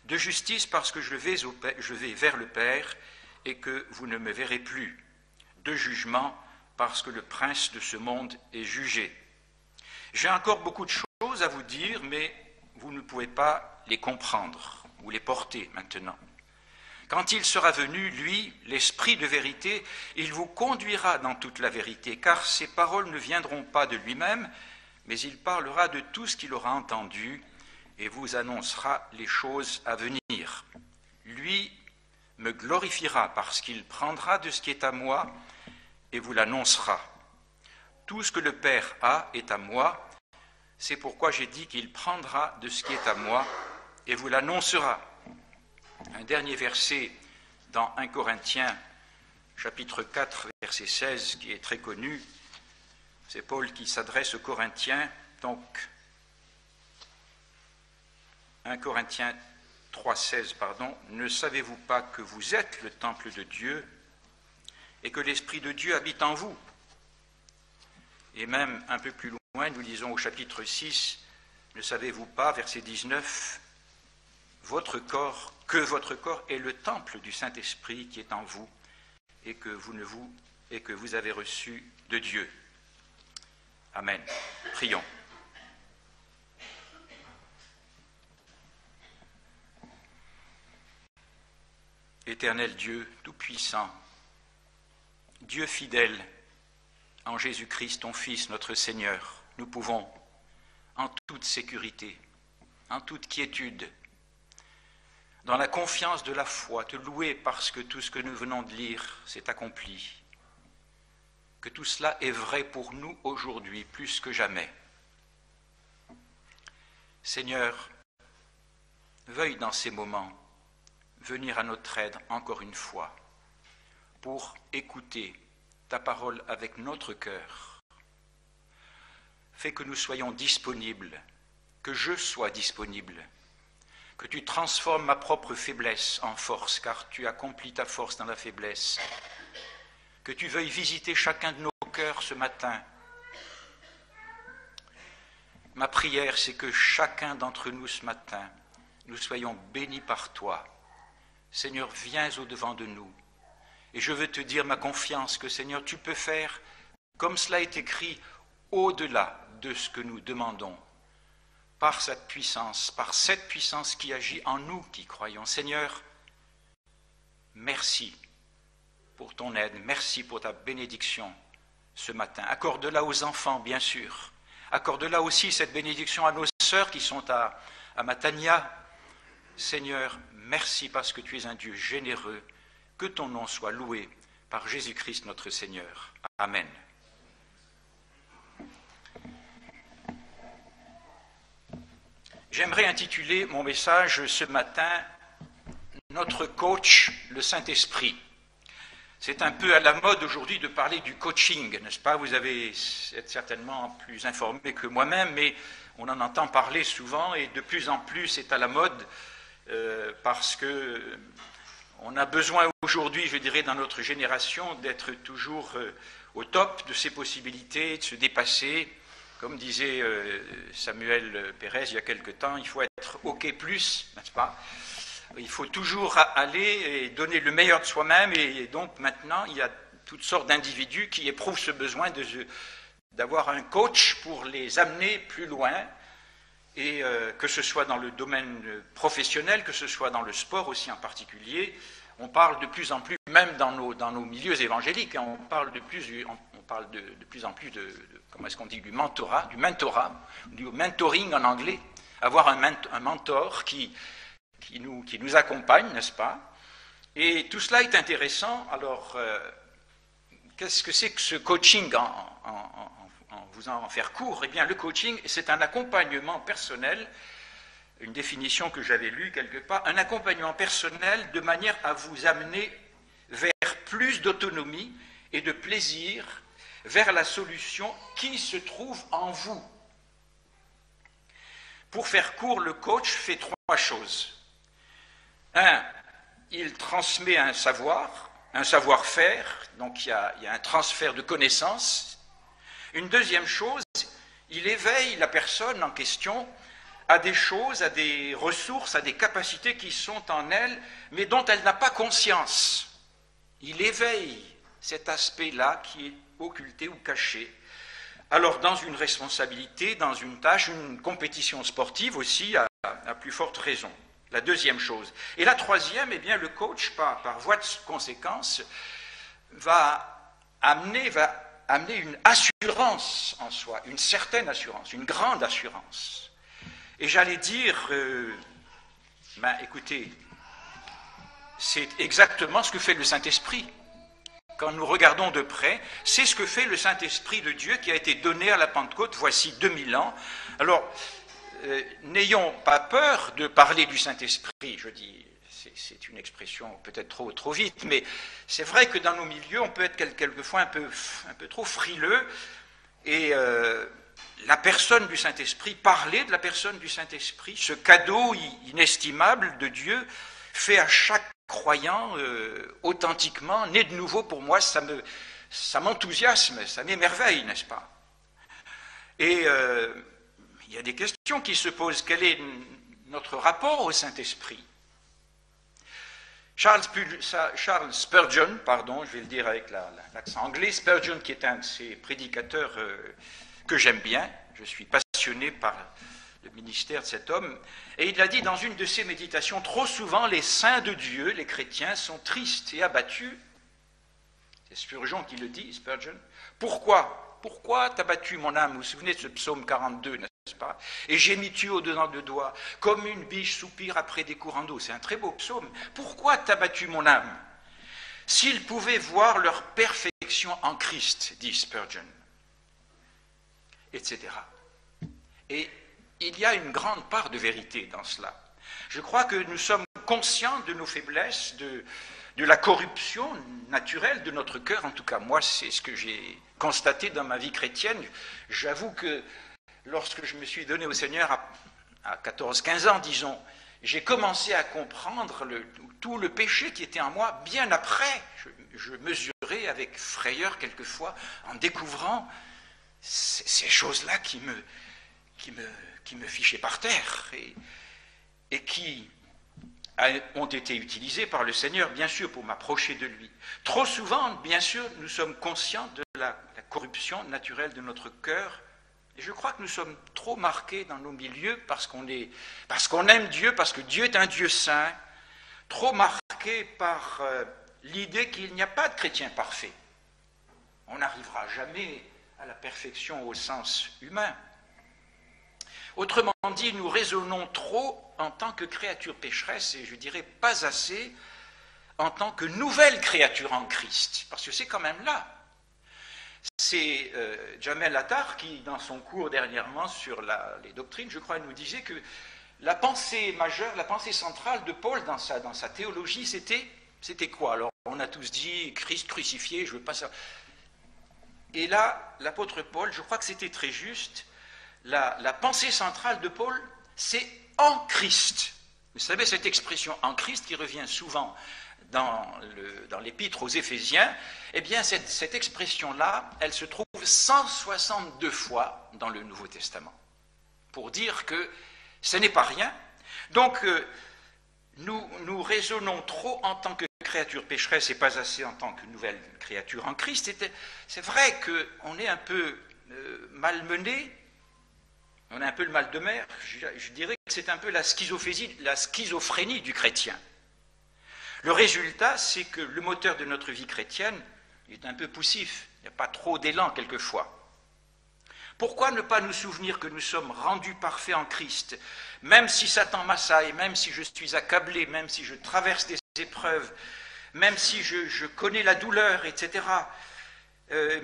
de justice parce que je vais vers le Père et que vous ne me verrez plus, de jugement parce que le prince de ce monde est jugé. J'ai encore beaucoup de choses à vous dire, mais vous ne pouvez pas les comprendre ou les porter maintenant. Quand il sera venu, lui, l'Esprit de vérité, il vous conduira dans toute la vérité, car ses paroles ne viendront pas de lui-même, mais il parlera de tout ce qu'il aura entendu et vous annoncera les choses à venir. Lui me glorifiera parce qu'il prendra de ce qui est à moi et vous l'annoncera. Tout ce que le Père a est à moi, c'est pourquoi j'ai dit qu'il prendra de ce qui est à moi et vous l'annoncera. Un dernier verset dans 1 Corinthiens, chapitre 4, verset 16, qui est très connu. C'est Paul qui s'adresse aux Corinthiens. Donc, 1 Corinthiens 3, 16, ne savez-vous pas que vous êtes le temple de Dieu et que l'Esprit de Dieu habite en vous ? Et même un peu plus loin, nous lisons au chapitre 6, ne savez-vous pas, verset 19, que votre corps est le temple du Saint-Esprit qui est en vous et que vous avez reçu de Dieu. Amen. Prions. Éternel Dieu, Tout-Puissant, Dieu fidèle, en Jésus-Christ, ton Fils, notre Seigneur, nous pouvons, en toute sécurité, en toute quiétude, dans la confiance de la foi, te louer parce que tout ce que nous venons de lire s'est accompli, que tout cela est vrai pour nous aujourd'hui, plus que jamais. Seigneur, veuille dans ces moments venir à notre aide encore une fois pour écouter ta parole avec notre cœur. Fais que nous soyons disponibles, que je sois disponible, que tu transformes ma propre faiblesse en force, car tu accomplis ta force dans la faiblesse. Que tu veuilles visiter chacun de nos cœurs ce matin. Ma prière, c'est que chacun d'entre nous ce matin, nous soyons bénis par toi. Seigneur, viens au-devant de nous. Et je veux te dire ma confiance que, Seigneur, tu peux faire, comme cela est écrit, au-delà de ce que nous demandons, par cette puissance qui agit en nous qui croyons. Seigneur, merci pour ton aide, merci pour ta bénédiction ce matin. Accorde-la aux enfants, bien sûr. Accorde-la aussi, cette bénédiction, à nos sœurs qui sont à Matania. Seigneur, merci parce que tu es un Dieu généreux. Que ton nom soit loué par Jésus-Christ notre Seigneur. Amen. J'aimerais intituler mon message ce matin « Notre coach, le Saint-Esprit ». C'est un peu à la mode aujourd'hui de parler du coaching, n'est-ce pas? Vous êtes certainement plus informés que moi-même, mais on en entend parler souvent et de plus en plus c'est à la mode parce que on a besoin aujourd'hui, je dirais, dans notre génération, d'être toujours au top de ses possibilités, de se dépasser. Comme disait Samuel Pérez il y a quelque temps, il faut être OK+, n'est-ce pas? Il faut toujours aller et donner le meilleur de soi-même. Et donc maintenant, il y a toutes sortes d'individus qui éprouvent ce besoin d'avoir un coach pour les amener plus loin. Et que ce soit dans le domaine professionnel, que ce soit dans le sport aussi en particulier, on parle de plus en plus, même dans nos milieux évangéliques, hein, on parle de plus en plus de comment est-ce qu'on dit, du mentorat, du mentoring en anglais, avoir un mentor qui nous accompagne, n'est-ce pas? Et tout cela est intéressant. Alors, qu'est-ce que c'est que ce coaching en vous en faire court? Eh bien, le coaching, c'est un accompagnement personnel, une définition que j'avais lue quelque part, un accompagnement personnel de manière à vous amener vers plus d'autonomie et de plaisir, vers la solution qui se trouve en vous. Pour faire court, le coach fait trois choses. Un, il transmet un savoir-faire, donc il y a un transfert de connaissances. Une deuxième chose, il éveille la personne en question à des choses, à des ressources, à des capacités qui sont en elle, mais dont elle n'a pas conscience. Il éveille cet aspect-là qui est occulté ou caché. Alors, dans une responsabilité, dans une tâche, une compétition sportive aussi, à plus forte raison. La deuxième chose. Et la troisième, eh bien, le coach, par voie de conséquence, va amener une assurance en soi, une certaine assurance, une grande assurance. Et j'allais dire, écoutez, c'est exactement ce que fait le Saint-Esprit. Quand nous regardons de près, c'est ce que fait le Saint-Esprit de Dieu qui a été donné à la Pentecôte voici 2000 ans. Alors, n'ayons pas peur de parler du Saint-Esprit, je dis, c'est une expression peut-être trop vite, mais c'est vrai que dans nos milieux, on peut être quelquefois un peu trop frileux, et la personne du Saint-Esprit, parler de la personne du Saint-Esprit, ce cadeau inestimable de Dieu, fait à chaque croyant authentiquement, né de nouveau pour moi, ça m'enthousiasme, ça m'émerveille, n'est-ce pas? Et il y a des questions qui se posent. Quel est notre rapport au Saint-Esprit? Charles Spurgeon, je vais le dire avec l'accent anglais, Spurgeon qui est un de ces prédicateurs que j'aime bien, je suis passionné par le ministère de cet homme. Et il l'a dit dans une de ses méditations, trop souvent les saints de Dieu, les chrétiens, sont tristes et abattus. C'est Spurgeon qui le dit, Spurgeon. Pourquoi t'as battu mon âme? Vous vous souvenez de ce psaume 42, n'est-ce pas? Et gémis-tu au-dedans de doigts, comme une biche soupire après des courants d'eau. C'est un très beau psaume. Pourquoi t'as battu mon âme? S'ils pouvaient voir leur perfection en Christ, dit Spurgeon, etc. Et il y a une grande part de vérité dans cela. Je crois que nous sommes conscients de nos faiblesses, de la corruption naturelle de notre cœur. En tout cas, moi, c'est ce que j'ai constaté dans ma vie chrétienne. J'avoue que lorsque je me suis donné au Seigneur à 14-15 ans, disons, j'ai commencé à comprendre tout le péché qui était en moi bien après. Je mesurais avec frayeur quelquefois en découvrant ces choses-là qui me fichaient par terre et qui ont été utilisées par le Seigneur, bien sûr, pour m'approcher de lui. Trop souvent, bien sûr, nous sommes conscients de la corruption naturelle de notre cœur. Et je crois que nous sommes trop marqués dans nos milieux parce qu'on aime Dieu, parce que Dieu est un Dieu saint, trop marqués par l'idée qu'il n'y a pas de chrétien parfait. On n'arrivera jamais à la perfection au sens humain. Autrement dit, nous raisonnons trop en tant que créature pécheresse, et je dirais pas assez en tant que nouvelle créature en Christ, parce que c'est quand même là. C'est Jamel Attar qui, dans son cours dernièrement sur les doctrines, je crois, nous disait que la pensée majeure, la pensée centrale de Paul dans sa théologie, c'était quoi? Alors, on a tous dit Christ crucifié, je ne veux pas ça. Et là, l'apôtre Paul, je crois que c'était très juste, la pensée centrale de Paul, c'est en Christ. Vous savez, cette expression en Christ qui revient souvent dans l'épître aux Éphésiens, eh bien, cette expression-là, elle se trouve 162 fois dans le Nouveau Testament, pour dire que ce n'est pas rien. Donc, nous raisonnons trop en tant que créature pécheresse et pas assez en tant que nouvelle créature en Christ. C'est vrai qu'on est un peu malmené, on a un peu le mal de mer. Je dirais que c'est un peu la schizophrénie du chrétien. Le résultat, c'est que le moteur de notre vie chrétienne est un peu poussif. Il n'y a pas trop d'élan quelquefois. Pourquoi ne pas nous souvenir que nous sommes rendus parfaits en Christ, même si Satan m'assaille, même si je suis accablé, même si je traverse des épreuves, même si je connais la douleur, etc.,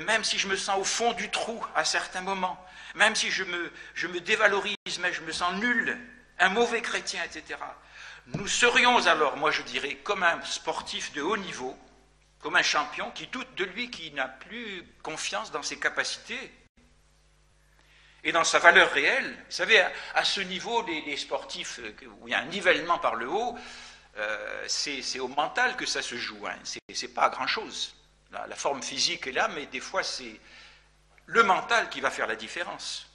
même si je me sens au fond du trou à certains moments, même si je me dévalorise, mais je me sens nul, un mauvais chrétien, etc., nous serions alors, moi je dirais, comme un sportif de haut niveau, comme un champion qui doute de lui, qui n'a plus confiance dans ses capacités et dans sa valeur réelle. Vous savez, à ce niveau, les sportifs, où il y a un nivellement par le haut, c'est au mental que ça se joue, hein. C'est pas grand-chose. La forme physique est là, mais des fois c'est le mental qui va faire la différence.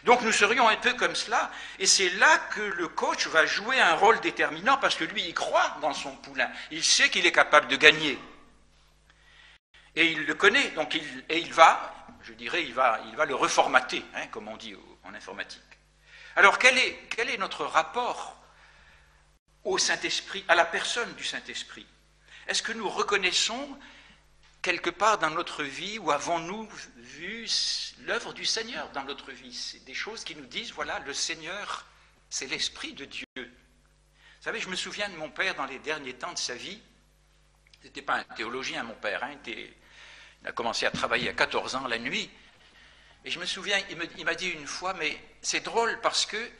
Donc nous serions un peu comme cela, et c'est là que le coach va jouer un rôle déterminant, parce que lui, il croit dans son poulain, il sait qu'il est capable de gagner. Et il le connaît, donc il va le reformater, hein, comme on dit en informatique. Alors quel est notre rapport au Saint-Esprit, à la personne du Saint-Esprit? Est-ce que nous reconnaissons quelque part dans notre vie, où avons-nous vu l'œuvre du Seigneur dans notre vie? C'est des choses qui nous disent, voilà, le Seigneur, c'est l'Esprit de Dieu. Vous savez, je me souviens de mon père dans les derniers temps de sa vie. Il n'était pas un théologien, mon père, hein, il a commencé à travailler à 14 ans la nuit. Et je me souviens, il m'a dit une fois, mais c'est drôle parce que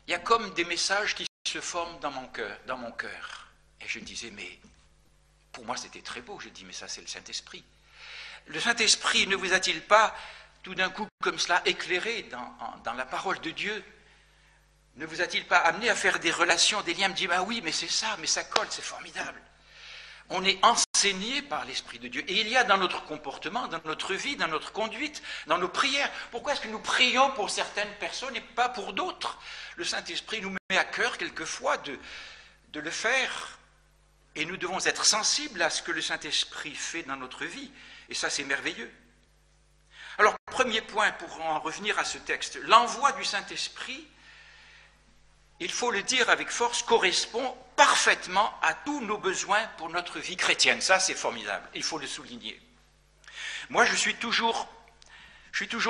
il y a comme des messages qui se forment dans mon cœur. Et je disais, mais pour moi c'était très beau. Je dis, mais ça c'est le Saint-Esprit. Le Saint-Esprit ne vous a-t-il pas tout d'un coup comme cela éclairé dans la parole de Dieu? Ne vous a-t-il pas amené à faire des relations, des liens, me dire, ah oui, mais c'est ça, mais ça colle, c'est formidable. On est enseigné par l'Esprit de Dieu. Et il y a dans notre comportement, dans notre vie, dans notre conduite, dans nos prières. Pourquoi est-ce que nous prions pour certaines personnes et pas pour d'autres? Le Saint-Esprit nous met à cœur quelquefois de le faire. Et nous devons être sensibles à ce que le Saint-Esprit fait dans notre vie. Et ça, c'est merveilleux. Alors, premier point pour en revenir à ce texte, l'envoi du Saint-Esprit, il faut le dire avec force, correspond parfaitement à tous nos besoins pour notre vie chrétienne. Ça, c'est formidable, il faut le souligner. Moi, je suis toujours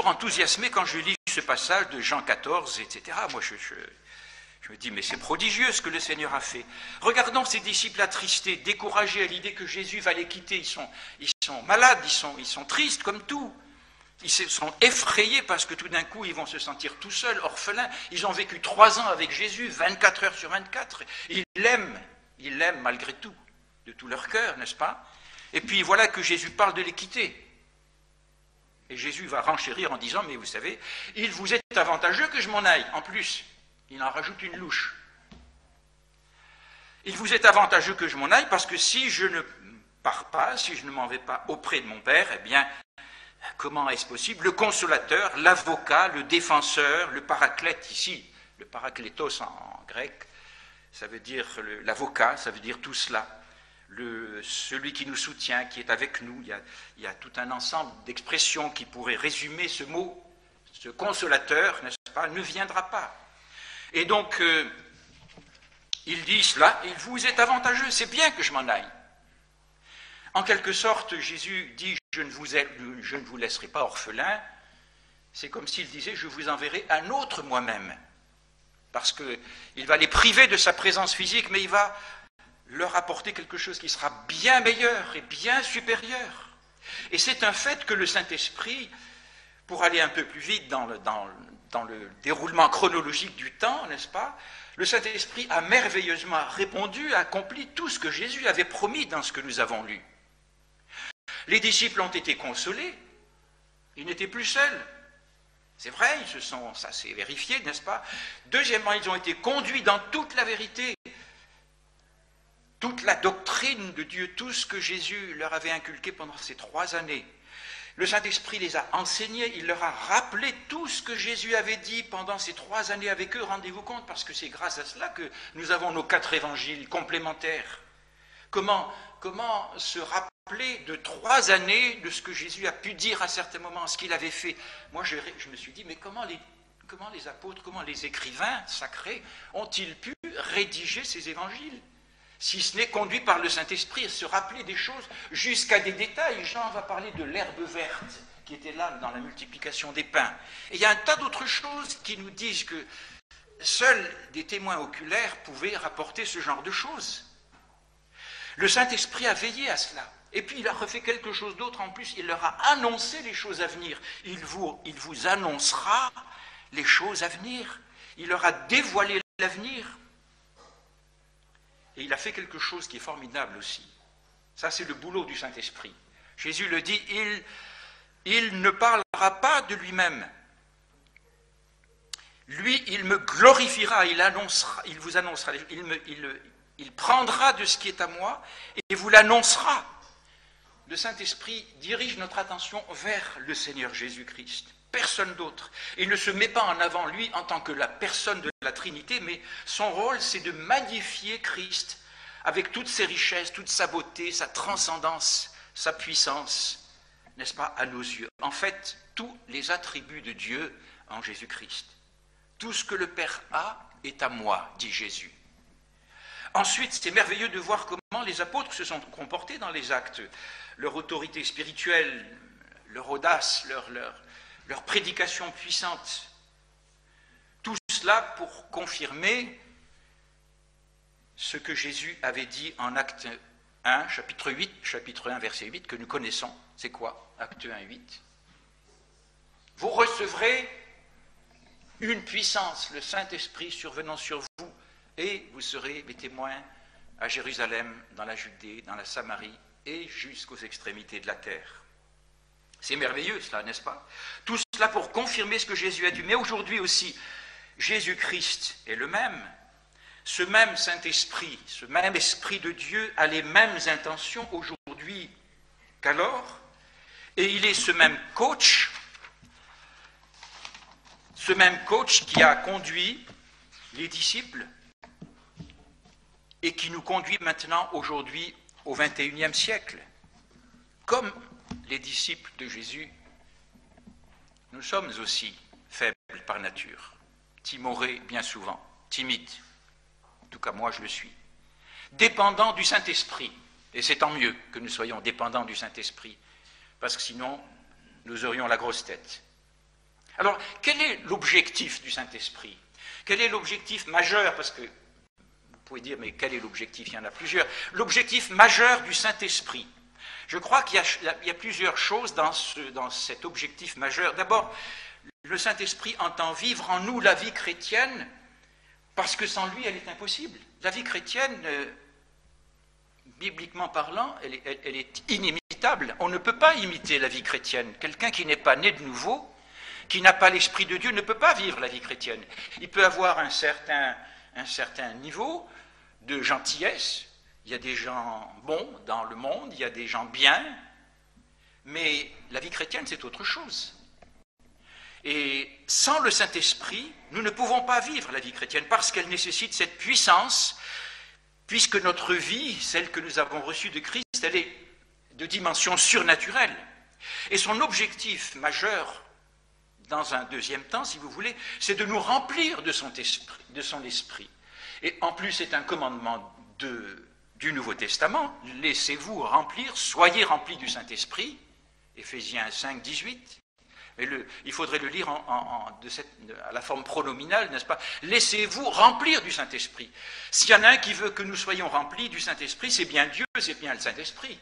enthousiasmé quand je lis ce passage de Jean 14, etc. Moi, je me dis, mais c'est prodigieux ce que le Seigneur a fait. Regardons ces disciples attristés, découragés à l'idée que Jésus va les quitter. Ils sont malades, ils sont tristes comme tout. Ils se sont effrayés parce que tout d'un coup, ils vont se sentir tout seuls, orphelins. Ils ont vécu 3 ans avec Jésus, 24 heures sur 24. Ils l'aiment malgré tout, de tout leur cœur, n'est-ce pas? Et puis voilà que Jésus parle de les quitter. Et Jésus va renchérir en disant, mais vous savez, il vous est avantageux que je m'en aille. En plus, il en rajoute une louche. Il vous est avantageux que je m'en aille parce que si je ne pars pas, si je ne m'en vais pas auprès de mon Père, eh bien, comment est-ce possible? Le consolateur, l'avocat, le défenseur, le paraclète ici, le paraklétos en grec, ça veut dire l'avocat, ça veut dire tout cela. Celui qui nous soutient, qui est avec nous, il y a tout un ensemble d'expressions qui pourraient résumer ce mot, ce consolateur, n'est-ce pas, ne viendra pas. Et donc, il dit cela, il vous est avantageux, c'est bien que je m'en aille. En quelque sorte, Jésus dit, je ne vous laisserai pas orphelin, c'est comme s'il disait, je vous enverrai un autre moi-même. Parce qu'il va les priver de sa présence physique, mais il va leur apporter quelque chose qui sera bien meilleur et bien supérieur. Et c'est un fait que le Saint-Esprit, pour aller un peu plus vite dans le déroulement chronologique du temps, n'est-ce pas, le Saint-Esprit a merveilleusement répondu, accompli tout ce que Jésus avait promis dans ce que nous avons lu. Les disciples ont été consolés, ils n'étaient plus seuls. C'est vrai, ça s'est vérifié, n'est-ce pas? Deuxièmement, ils ont été conduits dans toute la vérité, toute la doctrine de Dieu, tout ce que Jésus leur avait inculqué pendant ces 3 années. Le Saint-Esprit les a enseignés, il leur a rappelé tout ce que Jésus avait dit pendant ces 3 années avec eux. Rendez-vous compte, parce que c'est grâce à cela que nous avons nos 4 évangiles complémentaires. Comment se rappeler de 3 années de ce que Jésus a pu dire à certains moments, ce qu'il avait fait? Moi, je me suis dit, mais comment les apôtres, comment les écrivains sacrés ont-ils pu rédiger ces évangiles? Si ce n'est conduit par le Saint-Esprit, à se rappeler des choses jusqu'à des détails. Jean va parler de l'herbe verte qui était là dans la multiplication des pains. Et il y a un tas d'autres choses qui nous disent que seuls des témoins oculaires pouvaient rapporter ce genre de choses. Le Saint-Esprit a veillé à cela. Et puis il a refait quelque chose d'autre en plus. Il leur a annoncé les choses à venir. Il vous annoncera les choses à venir. Il leur a dévoilé l'avenir. Et il a fait quelque chose qui est formidable aussi. Ça, c'est le boulot du Saint-Esprit. Jésus le dit, il ne parlera pas de lui-même. Lui, il me glorifiera, il vous annoncera, il prendra de ce qui est à moi et vous l'annoncera. Le Saint-Esprit dirige notre attention vers le Seigneur Jésus-Christ. Personne d'autre. Il ne se met pas en avant lui en tant que la personne de la Trinité, mais son rôle, c'est de magnifier Christ avec toutes ses richesses, toute sa beauté, sa transcendance, sa puissance, n'est-ce pas, à nos yeux. En fait, tous les attributs de Dieu en Jésus-Christ. Tout ce que le Père a est à moi, dit Jésus. Ensuite, c'est merveilleux de voir comment les apôtres se sont comportés dans les actes. Leur autorité spirituelle, leur audace, leur prédication puissante. Tout cela pour confirmer ce que Jésus avait dit en Acte 1, chapitre 1, verset 8, que nous connaissons. C'est quoi? Acte 1, 8. Vous recevrez une puissance, le Saint-Esprit survenant sur vous, et vous serez mes témoins à Jérusalem, dans la Judée, dans la Samarie, et jusqu'aux extrémités de la terre. C'est merveilleux cela, n'est-ce pas? Tout cela pour confirmer ce que Jésus a dit. Mais aujourd'hui aussi, Jésus-Christ est le même. Ce même Saint-Esprit, ce même Esprit de Dieu a les mêmes intentions aujourd'hui qu'alors. Et il est ce même coach qui a conduit les disciples et qui nous conduit maintenant aujourd'hui au XXIe siècle. Comme les disciples de Jésus Nous sommes aussi faibles par nature, timorés bien souvent, timides. En tout cas, moi, je le suis. Dépendants du Saint-Esprit. Et c'est tant mieux que nous soyons dépendants du Saint-Esprit, parce que sinon, nous aurions la grosse tête. Alors, quel est l'objectif du Saint-Esprit? Quel est l'objectif majeur? Parce que vous pouvez dire, mais quel est l'objectif? Il y en a plusieurs. L'objectif majeur du Saint-Esprit. Je crois qu'il y a plusieurs choses dans cet objectif majeur. D'abord, le Saint-Esprit entend vivre en nous la vie chrétienne, parce que sans lui, elle est impossible. La vie chrétienne, bibliquement parlant, elle est inimitable. On ne peut pas imiter la vie chrétienne. Quelqu'un qui n'est pas né de nouveau, qui n'a pas l'Esprit de Dieu, ne peut pas vivre la vie chrétienne. Il peut avoir un certain niveau de gentillesse. Il y a des gens bons dans le monde, il y a des gens bien, mais la vie chrétienne, c'est autre chose. Et sans le Saint-Esprit, nous ne pouvons pas vivre la vie chrétienne parce qu'elle nécessite cette puissance, puisque notre vie, celle que nous avons reçue de Christ, elle est de dimension surnaturelle. Et son objectif majeur, dans un deuxième temps, si vous voulez, c'est de nous remplir de son esprit. Et en plus, c'est un commandement du Nouveau Testament. Laissez-vous remplir, soyez remplis du Saint-Esprit. Éphésiens 5, 18. Mais il faudrait le lire à la forme pronominale, n'est-ce pas? Laissez-vous remplir du Saint-Esprit. S'il y en a un qui veut que nous soyons remplis du Saint-Esprit, c'est bien Dieu, c'est bien le Saint-Esprit.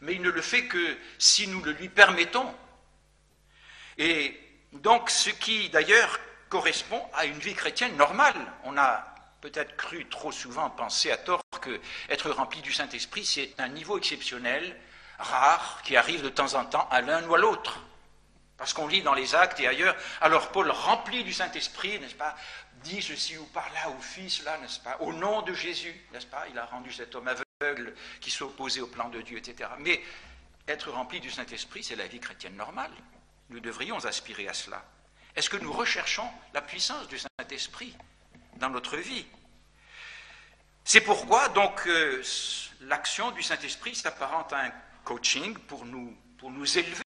Mais il ne le fait que si nous le lui permettons. Et donc, ce qui, d'ailleurs, correspond à une vie chrétienne normale. On a peut-être cru trop souvent penser à tort que être rempli du Saint-Esprit, c'est un niveau exceptionnel, rare, qui arrive de temps en temps à l'un ou à l'autre. Parce qu'on lit dans les Actes et ailleurs, alors Paul, rempli du Saint-Esprit, n'est-ce pas, dit ceci ou par là au Fils, là, n'est-ce pas, au nom de Jésus, n'est-ce pas, il a rendu cet homme aveugle qui s'opposait au plan de Dieu, etc. Mais être rempli du Saint-Esprit, c'est la vie chrétienne normale. Nous devrions aspirer à cela. Est-ce que nous recherchons la puissance du Saint-Esprit dans notre vie? C'est pourquoi, donc, l'action du Saint-Esprit s'apparente à un coaching pour nous élever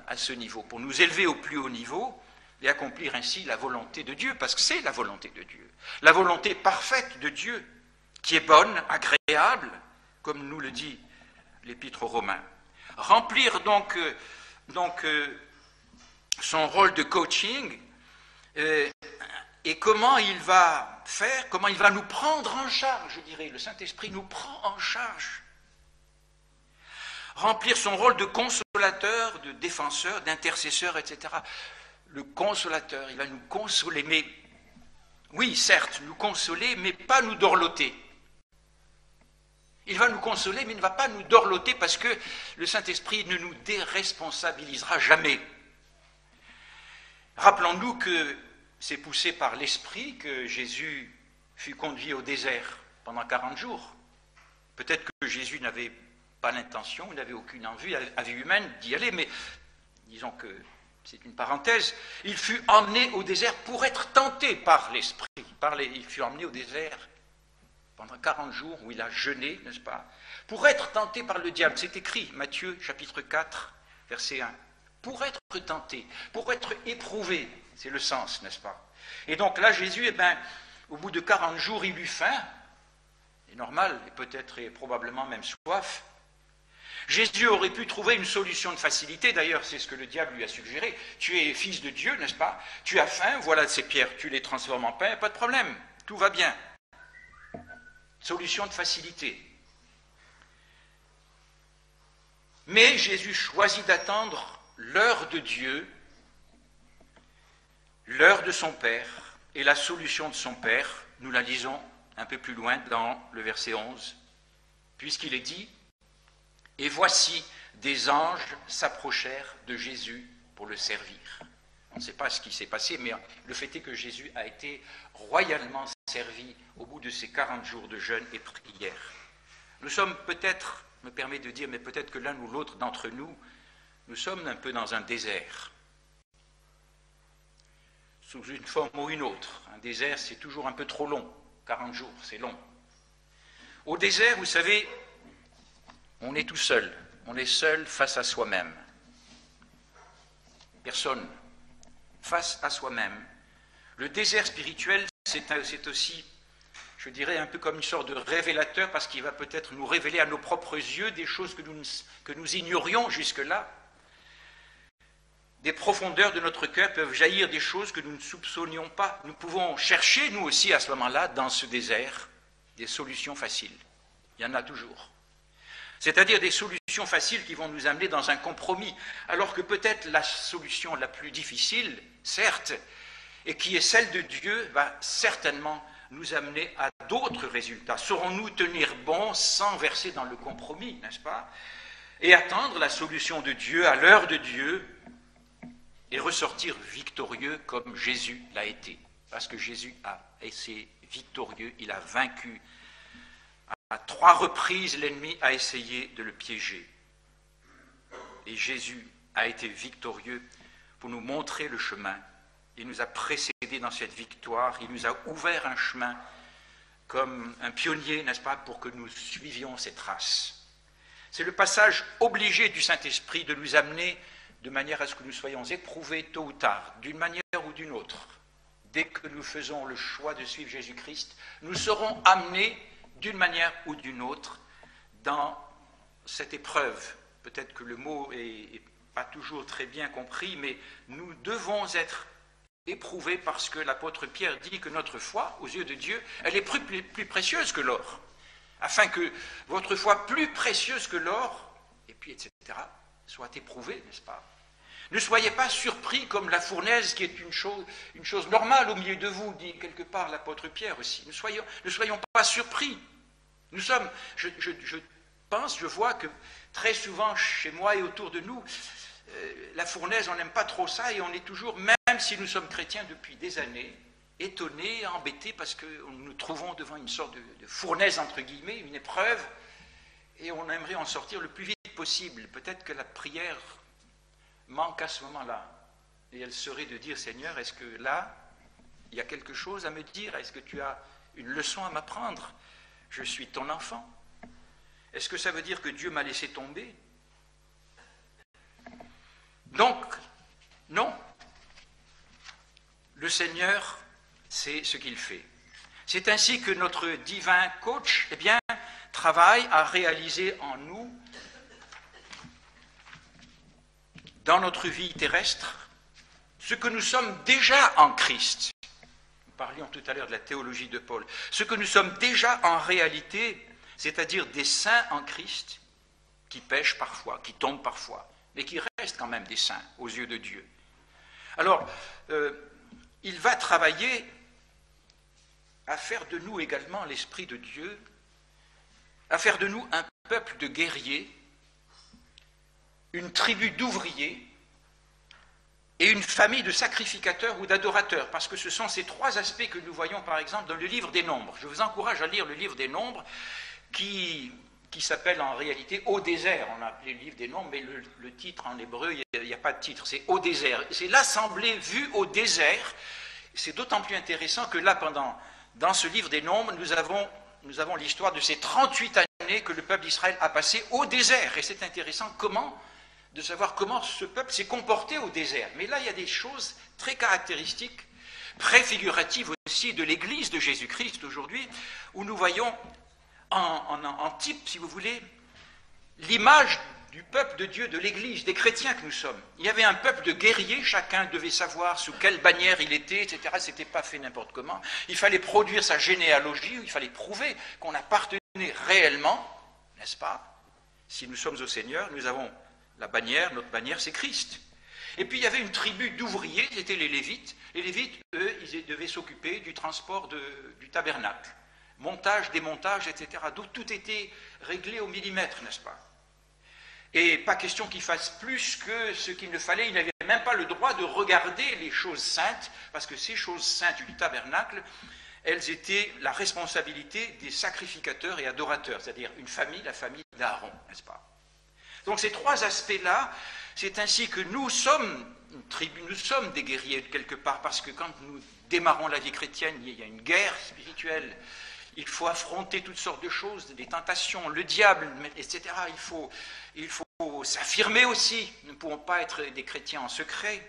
à ce niveau, pour nous élever au plus haut niveau et accomplir ainsi la volonté de Dieu, parce que c'est la volonté de Dieu, la volonté parfaite de Dieu, qui est bonne, agréable, comme nous le dit l'Épître aux Romains. Remplir donc son rôle de coaching, et comment il va faire, comment il va nous prendre en charge, je dirais, le Saint-Esprit nous prend en charge. Remplir son rôle de consolateur, de défenseur, d'intercesseur, etc. Le consolateur, il va nous consoler, mais oui, certes, nous consoler, mais pas nous dorloter. Il va nous consoler, mais il ne va pas nous dorloter parce que le Saint-Esprit ne nous déresponsabilisera jamais. Rappelons-nous que c'est poussé par l'Esprit que Jésus fut conduit au désert pendant 40 jours. Peut-être que Jésus n'avait pas l'intention, il n'avait aucune envie à vie humaine d'y aller, mais disons que c'est une parenthèse. Il fut emmené au désert pour être tenté par l'Esprit. Il fut emmené au désert pendant 40 jours où il a jeûné, n'est-ce pas, pour être tenté par le diable. C'est écrit, Matthieu chapitre 4, verset 1. Pour être tenté, pour être éprouvé, c'est le sens, n'est-ce pas? Et donc là, Jésus, au bout de 40 jours, il eut faim, c'est normal, et peut-être et probablement même soif. Jésus aurait pu trouver une solution de facilité, d'ailleurs, c'est ce que le diable lui a suggéré. Tu es fils de Dieu, n'est-ce pas? Tu as faim, voilà ces pierres, tu les transformes en pain, pas de problème, tout va bien. Solution de facilité. Mais Jésus choisit d'attendre l'heure de Dieu, l'heure de son Père, et la solution de son Père, nous la lisons un peu plus loin dans le verset 11, puisqu'il est dit « Et voici, des anges s'approchèrent de Jésus pour le servir. » On ne sait pas ce qui s'est passé, mais le fait est que Jésus a été royalement servi au bout de ces 40 jours de jeûne et prière. Nous sommes peut-être, me permet de dire, mais peut-être que l'un ou l'autre d'entre nous, nous sommes un peu dans un désert, sous une forme ou une autre. Un désert, c'est toujours un peu trop long. 40 jours, c'est long. Au désert, vous savez, on est tout seul. On est seul face à soi-même. Personne face à soi-même. Le désert spirituel, c'est aussi, je dirais, un peu comme une sorte de révélateur, parce qu'il va peut-être nous révéler à nos propres yeux des choses que nous ignorions jusque-là. Des profondeurs de notre cœur peuvent jaillir des choses que nous ne soupçonnions pas. Nous pouvons chercher, nous aussi, à ce moment-là, dans ce désert, des solutions faciles. Il y en a toujours. C'est-à-dire des solutions faciles qui vont nous amener dans un compromis, alors que peut-être la solution la plus difficile, certes, et qui est celle de Dieu, va certainement nous amener à d'autres résultats. Saurons-nous tenir bon sans verser dans le compromis, n'est-ce pas? Et attendre la solution de Dieu à l'heure de Dieu et ressortir victorieux comme Jésus l'a été. Parce que Jésus a été victorieux, il a vaincu. À 3 reprises, l'ennemi a essayé de le piéger. Et Jésus a été victorieux pour nous montrer le chemin. Il nous a précédés dans cette victoire, il nous a ouvert un chemin comme un pionnier, n'est-ce pas, pour que nous suivions ses traces. C'est le passage obligé du Saint-Esprit de nous amener de manière à ce que nous soyons éprouvés tôt ou tard, d'une manière ou d'une autre. Dès que nous faisons le choix de suivre Jésus-Christ, nous serons amenés d'une manière ou d'une autre dans cette épreuve. Peut-être que le mot n'est pas toujours très bien compris, mais nous devons être éprouvés parce que l'apôtre Pierre dit que notre foi, aux yeux de Dieu, elle est plus précieuse que l'or. Afin que votre foi plus précieuse que l'or, et puis etc., soit éprouvée, n'est-ce pas? Ne soyez pas surpris comme la fournaise qui est une chose normale au milieu de vous, dit quelque part l'apôtre Pierre aussi. Ne soyons pas surpris. Nous sommes, je vois que très souvent chez moi et autour de nous, la fournaise, on n'aime pas trop ça et on est toujours, même si nous sommes chrétiens depuis des années, étonnés, embêtés parce que nous nous trouvons devant une sorte de fournaise, entre guillemets, une épreuve, et on aimerait en sortir le plus vite possible. Peut-être que la prière manque à ce moment-là. Et elle serait de dire, Seigneur, est-ce que là, il y a quelque chose à me dire? Est-ce que tu as une leçon à m'apprendre? Je suis ton enfant. Est-ce que ça veut dire que Dieu m'a laissé tomber? Donc, non. Le Seigneur sait ce qu'il fait. C'est ainsi que notre divin coach, travaille à réaliser en nous, dans notre vie terrestre, ce que nous sommes déjà en Christ. Nous parlions tout à l'heure de la théologie de Paul. Ce que nous sommes déjà en réalité, c'est-à-dire des saints en Christ, qui pêchent parfois, qui tombent parfois, mais qui restent quand même des saints aux yeux de Dieu. Alors, il va travailler à faire de nous également l'Esprit de Dieu, à faire de nous un peuple de guerriers, une tribu d'ouvriers et une famille de sacrificateurs ou d'adorateurs, parce que ce sont ces 3 aspects que nous voyons par exemple dans le livre des Nombres. Je vous encourage à lire le livre des Nombres qui s'appelle en réalité « Au désert ». On a appelé le livre des Nombres, mais le titre en hébreu, il n'y a pas de titre, c'est « Au désert ». C'est l'assemblée vue au désert. C'est d'autant plus intéressant que là, dans ce livre des Nombres, nous avons l'histoire de ces 38 années que le peuple d'Israël a passé au désert. Et c'est intéressant de savoir comment ce peuple s'est comporté au désert. Mais là, il y a des choses très caractéristiques, préfiguratives aussi de l'Église de Jésus-Christ aujourd'hui, où nous voyons en type, si vous voulez, l'image du peuple de Dieu, de l'Église, des chrétiens que nous sommes. Il y avait un peuple de guerriers, chacun devait savoir sous quelle bannière il était, etc. Ce n'était pas fait n'importe comment. Il fallait produire sa généalogie, il fallait prouver qu'on appartenait réellement, n'est-ce pas? Si nous sommes au Seigneur, nous avons la bannière, notre bannière c'est Christ. Et puis il y avait une tribu d'ouvriers, c'était les Lévites. Les Lévites, eux, ils devaient s'occuper du transport du tabernacle. Montage, démontage, etc. Donc tout était réglé au millimètre, n'est-ce pas? Et pas question qu'il fasse plus que ce qu'il ne fallait. Il n'avait même pas le droit de regarder les choses saintes, parce que ces choses saintes du tabernacle, elles étaient la responsabilité des sacrificateurs et adorateurs, c'est-à-dire une famille, la famille d'Aaron, n'est-ce pas? Donc ces 3 aspects-là, c'est ainsi que nous sommes une tribu, nous sommes des guerriers quelque part, parce que quand nous démarrons la vie chrétienne, il y a une guerre spirituelle. Il faut affronter toutes sortes de choses, des tentations, le diable, etc. Il faut s'affirmer aussi. Nous ne pouvons pas être des chrétiens en secret.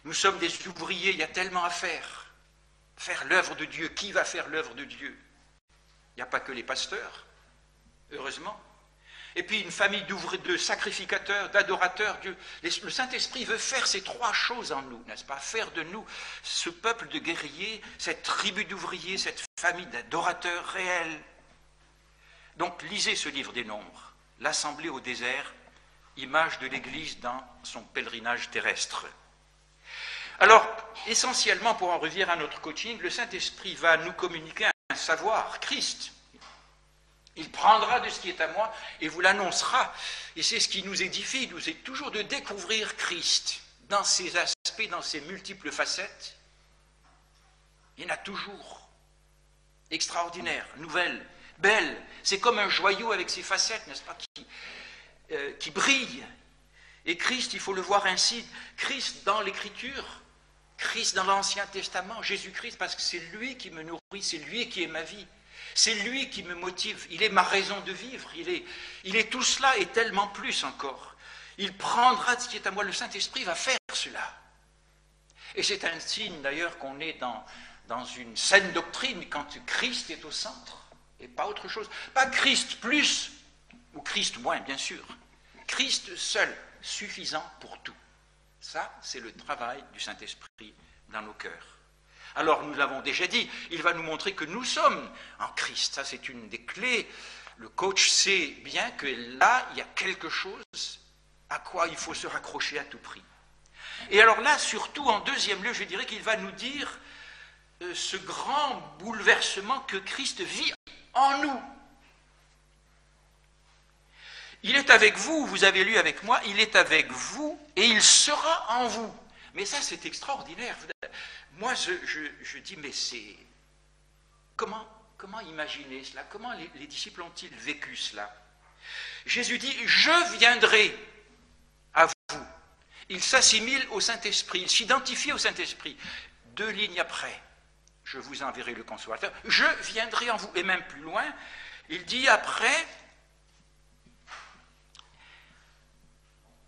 Nous sommes des ouvriers, il y a tellement à faire. Faire l'œuvre de Dieu. Qui va faire l'œuvre de Dieu? Il n'y a pas que les pasteurs, heureusement. Et puis une famille de sacrificateurs, d'adorateurs. Dieu. Le Saint-Esprit veut faire ces trois choses en nous, n'est-ce pas? Faire de nous ce peuple de guerriers, cette tribu d'ouvriers, cette famille d'adorateurs réels. Donc lisez ce livre des Nombres, l'Assemblée au désert, image de l'Église dans son pèlerinage terrestre. Alors, essentiellement, pour en revenir à notre coaching, le Saint-Esprit va nous communiquer un savoir, Christ. Il prendra de ce qui est à moi et vous l'annoncera. Et c'est ce qui nous édifie, nous est toujours de découvrir Christ dans ses aspects, dans ses multiples facettes. Il y en a toujours. Extraordinaire, nouvelle, belle. C'est comme un joyau avec ses facettes, n'est-ce pas, qui brille. Et Christ, il faut le voir ainsi. Christ dans l'Écriture, Christ dans l'Ancien Testament, Jésus-Christ, parce que c'est lui qui me nourrit, c'est lui qui est ma vie. C'est lui qui me motive, il est ma raison de vivre, il est tout cela et tellement plus encore. Il prendra de ce qui est à moi, le Saint-Esprit va faire cela. Et c'est un signe d'ailleurs qu'on est dans une saine doctrine quand Christ est au centre et pas autre chose. Pas Christ plus ou Christ moins, bien sûr. Christ seul, suffisant pour tout. Ça, c'est le travail du Saint-Esprit dans nos cœurs. Alors, nous l'avons déjà dit, il va nous montrer que nous sommes en Christ. Ça, c'est une des clés. Le coach sait bien que là, il y a quelque chose à quoi il faut se raccrocher à tout prix. Et alors là, surtout, en deuxième lieu, je dirais qu'il va nous dire ce grand bouleversement que Christ vit en nous. Il est avec vous, vous avez lu avec moi, il est avec vous et il sera en vous. Mais ça, c'est extraordinaire. Moi, je dis, mais c'est... Comment imaginer cela? Comment les disciples ont-ils vécu cela? Jésus dit, je viendrai à vous. Il s'assimile au Saint-Esprit, il s'identifie au Saint-Esprit. 2 lignes après, je vous enverrai le Consolateur, je viendrai en vous. Et même plus loin, il dit après,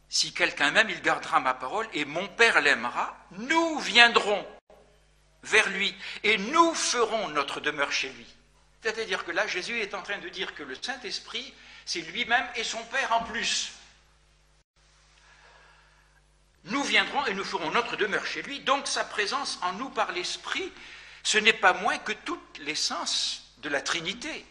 si quelqu'un m'aime, il gardera ma parole et mon Père l'aimera, nous viendrons vers lui et nous ferons notre demeure chez lui. C'est-à-dire que là, Jésus est en train de dire que le Saint-Esprit, c'est lui-même et son Père en plus. Nous viendrons et nous ferons notre demeure chez lui, donc sa présence en nous par l'Esprit, ce n'est pas moins que toute l'essence de la Trinité.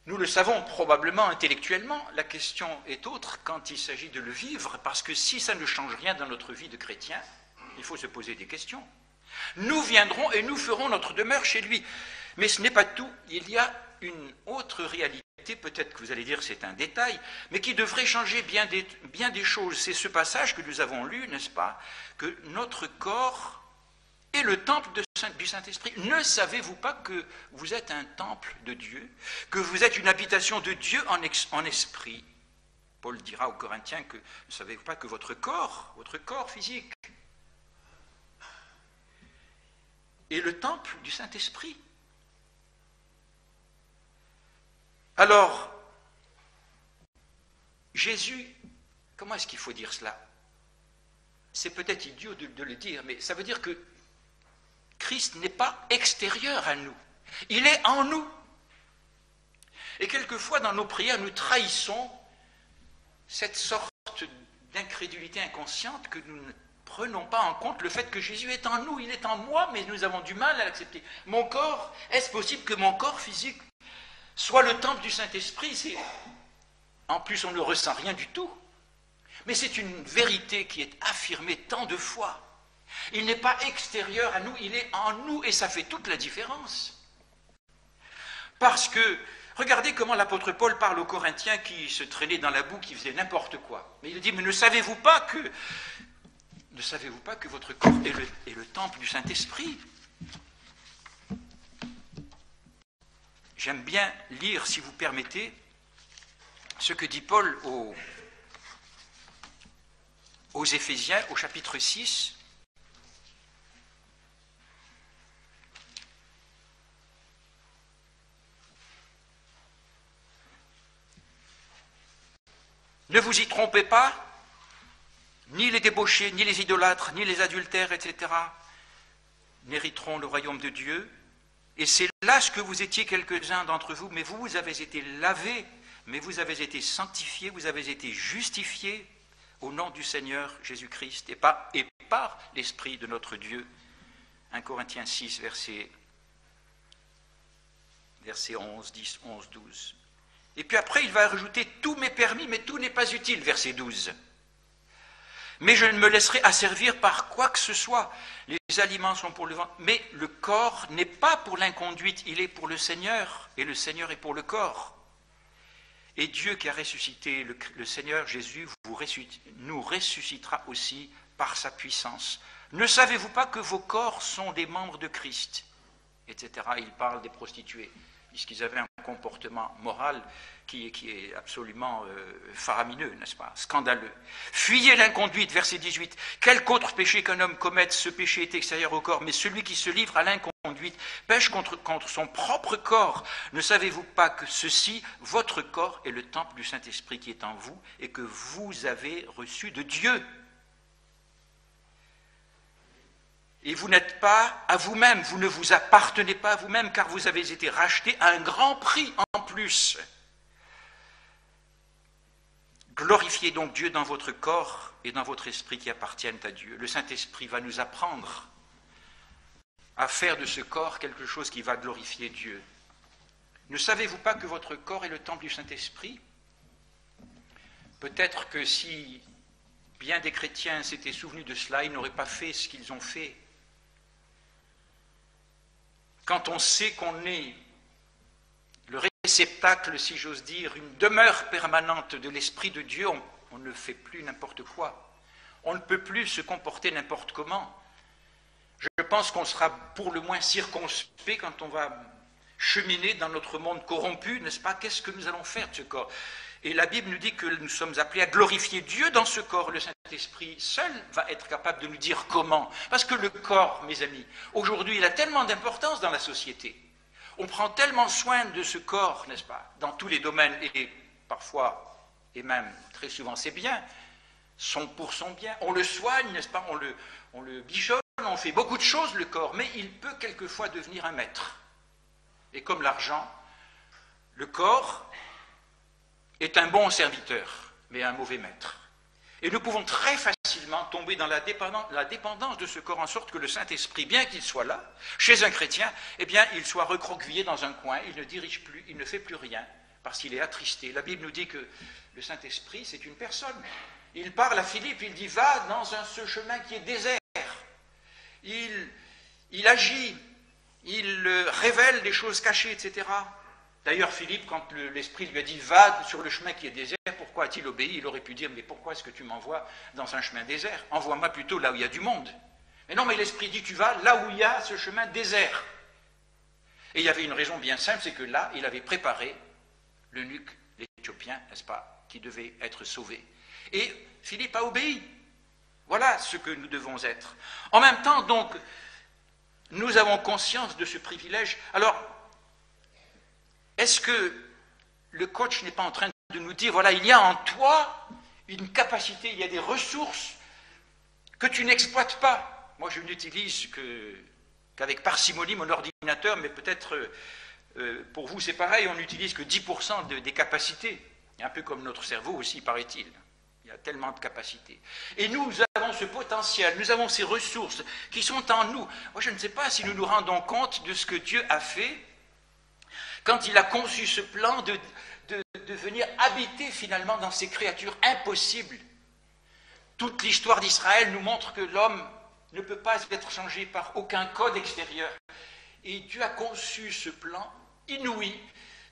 Nous le savons probablement intellectuellement, la question est autre quand il s'agit de le vivre, parce que si ça ne change rien dans notre vie de chrétien, il faut se poser des questions. Nous viendrons et nous ferons notre demeure chez lui. Mais ce n'est pas tout, il y a une autre réalité, peut-être que vous allez dire c'est un détail, mais qui devrait changer bien des choses. C'est ce passage que nous avons lu, n'est-ce pas, que notre corps est le temple du Saint-Esprit. Ne savez-vous pas que vous êtes un temple de Dieu, que vous êtes une habitation de Dieu en esprit? Paul dira aux Corinthiens que ne savez-vous pas que votre corps physique, est le temple du Saint-Esprit? Alors, Jésus, comment est-ce qu'il faut dire cela? C'est peut-être idiot de le dire, mais ça veut dire que Christ n'est pas extérieur à nous. Il est en nous. Et quelquefois, dans nos prières, nous trahissons cette sorte d'incrédulité inconsciente que nous ne prenons pas en compte le fait que Jésus est en nous, il est en moi, mais nous avons du mal à l'accepter. Mon corps, est-ce possible que mon corps physique soit le temple du Saint-Esprit? En plus, on ne ressent rien du tout. Mais c'est une vérité qui est affirmée tant de fois. Il n'est pas extérieur à nous, il est en nous, et ça fait toute la différence. Parce que, regardez comment l'apôtre Paul parle aux Corinthiens qui se traînaient dans la boue, qui faisaient n'importe quoi. Mais il dit, mais ne savez-vous pas que votre corps est le temple du Saint-Esprit? J'aime bien lire, si vous permettez, ce que dit Paul aux Éphésiens, au chapitre 6. Ne vous y trompez pas, ni les débauchés, ni les idolâtres, ni les adultères, etc., n'hériteront le royaume de Dieu. Et c'est là ce que vous étiez quelques-uns d'entre vous, mais vous avez été lavés, mais vous avez été sanctifiés, vous avez été justifiés au nom du Seigneur Jésus-Christ et par l'Esprit de notre Dieu. 1 Corinthiens 6, verset 11, 10, 11, 12. Et puis après, il va rajouter « Tout m'est permis, mais tout n'est pas utile », verset 12. « Mais je ne me laisserai asservir par quoi que ce soit. Les aliments sont pour le ventre, mais le corps n'est pas pour l'inconduite, il est pour le Seigneur, et le Seigneur est pour le corps. Et Dieu qui a ressuscité le Seigneur Jésus nous ressuscitera aussi par sa puissance. Ne savez-vous pas que vos corps sont des membres de Christ ?» etc. Il parle des prostituées, puisqu'ils avaient un comportement moral qui est absolument faramineux, n'est-ce pas, scandaleux. « Fuyez l'inconduite, verset 18. Quelque autre péché qu'un homme commette, ce péché est extérieur au corps, mais celui qui se livre à l'inconduite pêche contre son propre corps. Ne savez-vous pas que ceci, votre corps, est le temple du Saint-Esprit qui est en vous et que vous avez reçu de Dieu ? Et vous n'êtes pas à vous-même, vous ne vous appartenez pas à vous-même, car vous avez été rachetés à un grand prix en plus. Glorifiez donc Dieu dans votre corps et dans votre esprit qui appartiennent à Dieu. Le Saint-Esprit va nous apprendre à faire de ce corps quelque chose qui va glorifier Dieu. Ne savez-vous pas que votre corps est le temple du Saint-Esprit ? Peut-être que si bien des chrétiens s'étaient souvenus de cela, ils n'auraient pas fait ce qu'ils ont fait. Quand on sait qu'on est le réceptacle, si j'ose dire, une demeure permanente de l'Esprit de Dieu, on ne fait plus n'importe quoi. On ne peut plus se comporter n'importe comment. Je pense qu'on sera pour le moins circonspect quand on va cheminer dans notre monde corrompu, n'est-ce pas? Qu'est-ce que nous allons faire de ce corps? Et la Bible nous dit que nous sommes appelés à glorifier Dieu dans ce corps. Le Saint-Esprit seul va être capable de nous dire comment. Parce que le corps, mes amis, aujourd'hui, il a tellement d'importance dans la société. On prend tellement soin de ce corps, n'est-ce pas, dans tous les domaines, et parfois, et même très souvent, c'est bien, pour son bien. On le soigne, n'est-ce pas, on le bichonne, on fait beaucoup de choses, le corps, mais il peut quelquefois devenir un maître. Et comme l'argent, le corps est un bon serviteur, mais un mauvais maître. Et nous pouvons très facilement tomber dans la dépendance de ce corps, en sorte que le Saint-Esprit, bien qu'il soit là, chez un chrétien, eh bien, il soit recroquevillé dans un coin, il ne dirige plus, il ne fait plus rien, parce qu'il est attristé. La Bible nous dit que le Saint-Esprit, c'est une personne. Il parle à Philippe, il dit « Va dans ce chemin qui est désert ». Il agit, il révèle des choses cachées, etc. D'ailleurs, Philippe, quand l'Esprit lui a dit « Va sur le chemin qui est désert », pourquoi a-t-il obéi? Il aurait pu dire « Mais pourquoi est-ce que tu m'envoies dans un chemin désert? Envoie-moi plutôt là où il y a du monde. » Mais non, mais l'Esprit dit « Tu vas là où il y a ce chemin désert. » Et il y avait une raison bien simple, c'est que là, il avait préparé l'eunuque, l'Éthiopien, n'est-ce pas, qui devait être sauvé. Et Philippe a obéi. Voilà ce que nous devons être. En même temps, donc, nous avons conscience de ce privilège. Alors, est-ce que le coach n'est pas en train de nous dire, voilà, il y a en toi une capacité, il y a des ressources que tu n'exploites pas. Moi, je n'utilise qu'avec parcimonie mon ordinateur, mais peut-être pour vous c'est pareil, on n'utilise que 10% des capacités. Un peu comme notre cerveau aussi, paraît-il. Il y a tellement de capacités. Et nous avons ce potentiel, nous avons ces ressources qui sont en nous. Moi, je ne sais pas si nous nous rendons compte de ce que Dieu a fait quand il a conçu ce plan de venir habiter finalement dans ces créatures impossibles. Toute l'histoire d'Israël nous montre que l'homme ne peut pas être changé par aucun code extérieur. Et Dieu a conçu ce plan inouï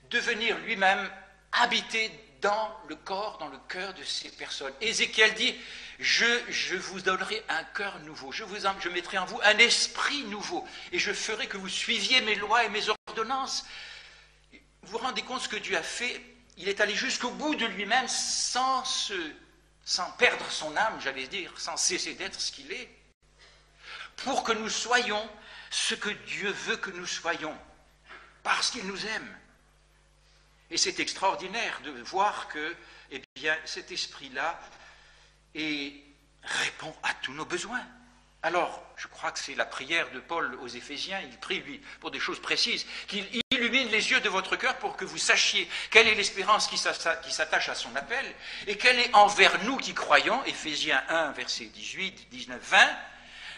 de venir lui-même habiter dans le corps, dans le cœur de ces personnes. Ézéchiel dit, je vous donnerai un cœur nouveau, je mettrai en vous un esprit nouveau, et je ferai que vous suiviez mes lois et mes ordonnances. Vous vous rendez compte ce que Dieu a fait? Il est allé jusqu'au bout de lui-même sans perdre son âme, j'allais dire, sans cesser d'être ce qu'il est, pour que nous soyons ce que Dieu veut que nous soyons, parce qu'il nous aime. Et c'est extraordinaire de voir que, eh bien, cet esprit-là est répond à tous nos besoins. Alors, je crois que c'est la prière de Paul aux Éphésiens, il prie, lui, pour des choses précises, qu'il illumine les yeux de votre cœur pour que vous sachiez quelle est l'espérance qui s'attache à son appel, et quelle est envers nous qui croyons, Éphésiens 1, versets 18, 19, 20,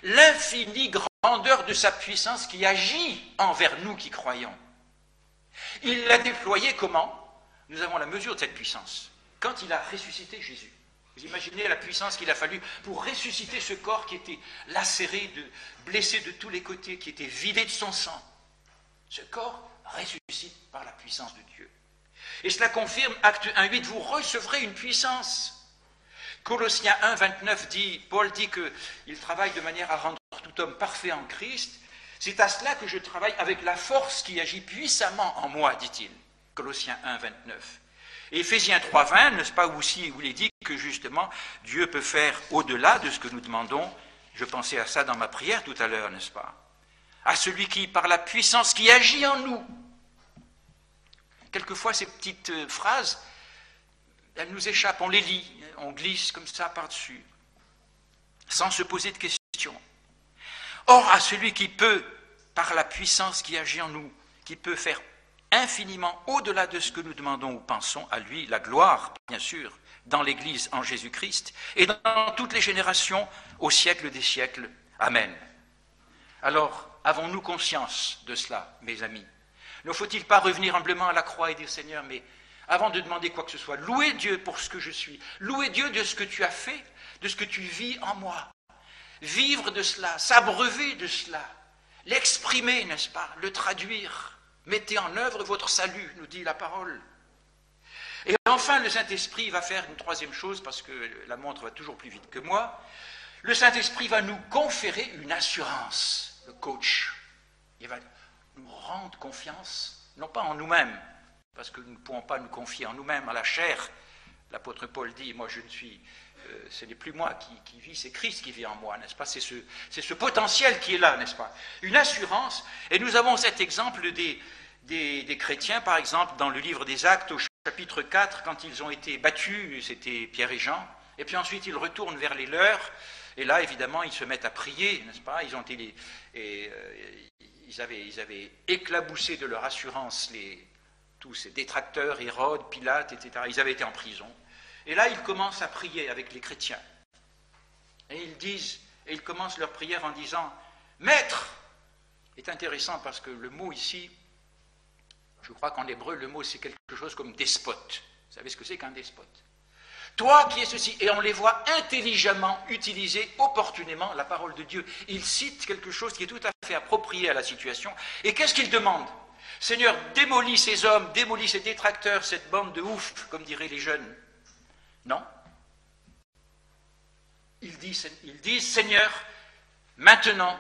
l'infinie grandeur de sa puissance qui agit envers nous qui croyons. Il l'a déployée comment? Nous avons la mesure de cette puissance. Quand il a ressuscité Jésus, vous imaginez la puissance qu'il a fallu pour ressusciter ce corps qui était lacéré, blessé de tous les côtés, qui était vidé de son sang. Ce corps ressuscite par la puissance de Dieu. Et cela confirme, Acte 1.8, vous recevrez une puissance. Colossiens 1.29 dit, Paul dit qu'il travaille de manière à rendre tout homme parfait en Christ. C'est à cela que je travaille avec la force qui agit puissamment en moi, dit-il. Colossiens 1.29. Et Éphésiens 3.20, n'est-ce pas, aussi, où il est dit que justement, Dieu peut faire au-delà de ce que nous demandons. Je pensais à ça dans ma prière tout à l'heure, n'est-ce pas? À celui qui, par la puissance qui agit en nous. Quelquefois, ces petites phrases, elles nous échappent, on les lit, on glisse comme ça par-dessus, sans se poser de questions. Or, à celui qui peut, par la puissance qui agit en nous, qui peut faire infiniment au-delà de ce que nous demandons ou pensons, à lui la gloire, bien sûr, dans l'Église en Jésus-Christ, et dans toutes les générations, au siècle des siècles. Amen. Alors, avons-nous conscience de cela, mes amis? Ne faut-il pas revenir humblement à la croix et dire, Seigneur, mais avant de demander quoi que ce soit, louer Dieu pour ce que je suis, louer Dieu de ce que tu as fait, de ce que tu vis en moi, vivre de cela, s'abreuver de cela, l'exprimer, n'est-ce pas, le traduire. Mettez en œuvre votre salut, nous dit la parole. Et enfin, le Saint-Esprit va faire une troisième chose, parce que la montre va toujours plus vite que moi. Le Saint-Esprit va nous conférer une assurance, le coach. Il va nous rendre confiance, non pas en nous-mêmes, parce que nous ne pouvons pas nous confier en nous-mêmes, à la chair. L'apôtre Paul dit, moi je ne suis, ce n'est plus moi qui vis, c'est Christ qui vit en moi, n'est-ce pas? C'est ce potentiel qui est là, n'est-ce pas? Une assurance, et nous avons cet exemple des chrétiens, par exemple, dans le livre des Actes, au chapitre 4, quand ils ont été battus, c'était Pierre et Jean, et puis ensuite ils retournent vers les leurs, et là, évidemment, ils se mettent à prier, n'est-ce pas? Ils avaient éclaboussé de leur assurance tous ces détracteurs, Hérode, Pilate, etc. Ils avaient été en prison. Et là, ils commencent à prier avec les chrétiens. Et ils commencent leur prière en disant, « Maître !» C'est intéressant parce que le mot ici, je crois qu'en hébreu, le mot c'est quelque chose comme despote. Vous savez ce que c'est qu'un despote? Toi qui es ceci, et on les voit intelligemment utiliser opportunément la parole de Dieu. Ils citent quelque chose qui est tout à fait approprié à la situation. Et qu'est-ce qu'ils demandent? Seigneur, démolis ces hommes, démolis ces détracteurs, cette bande de ouf, comme diraient les jeunes. Non. Ils disent, Seigneur, maintenant,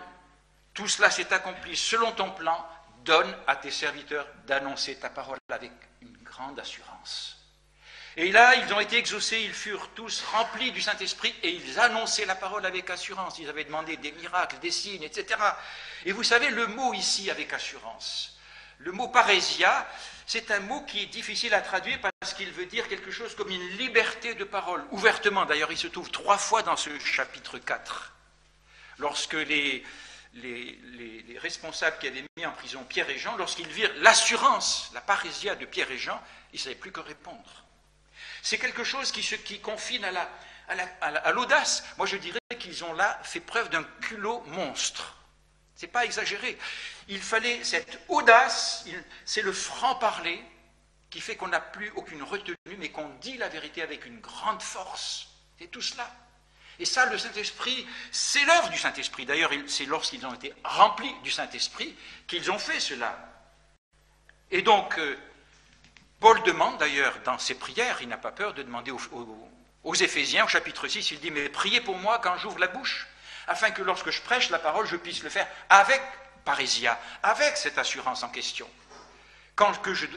tout cela s'est accompli selon ton plan, donne à tes serviteurs d'annoncer ta parole avec une grande assurance. Et là, ils ont été exaucés, ils furent tous remplis du Saint-Esprit et ils annonçaient la parole avec assurance. Ils avaient demandé des miracles, des signes, etc. Et vous savez, le mot ici avec assurance, le mot parésia, c'est un mot qui est difficile à traduire parce qu'il veut dire quelque chose comme une liberté de parole, ouvertement. D'ailleurs, il se trouve 3 fois dans ce chapitre 4. Lorsque les responsables qui avaient mis en prison Pierre et Jean, lorsqu'ils virent l'assurance, la parésia de Pierre et Jean, ils ne savaient plus que répondre. C'est quelque chose qui confine à l'audace. Moi, je dirais qu'ils ont là fait preuve d'un culot monstre. Ce n'est pas exagéré. Il fallait cette audace, c'est le franc-parler qui fait qu'on n'a plus aucune retenue, mais qu'on dit la vérité avec une grande force. C'est tout cela. Et ça, le Saint-Esprit, c'est l'œuvre du Saint-Esprit. D'ailleurs, c'est lorsqu'ils ont été remplis du Saint-Esprit qu'ils ont fait cela. Et donc, Paul demande d'ailleurs dans ses prières, il n'a pas peur de demander aux Éphésiens, au chapitre 6, il dit, mais priez pour moi quand j'ouvre la bouche, afin que lorsque je prêche la parole, je puisse le faire avec parésia, avec cette assurance en question.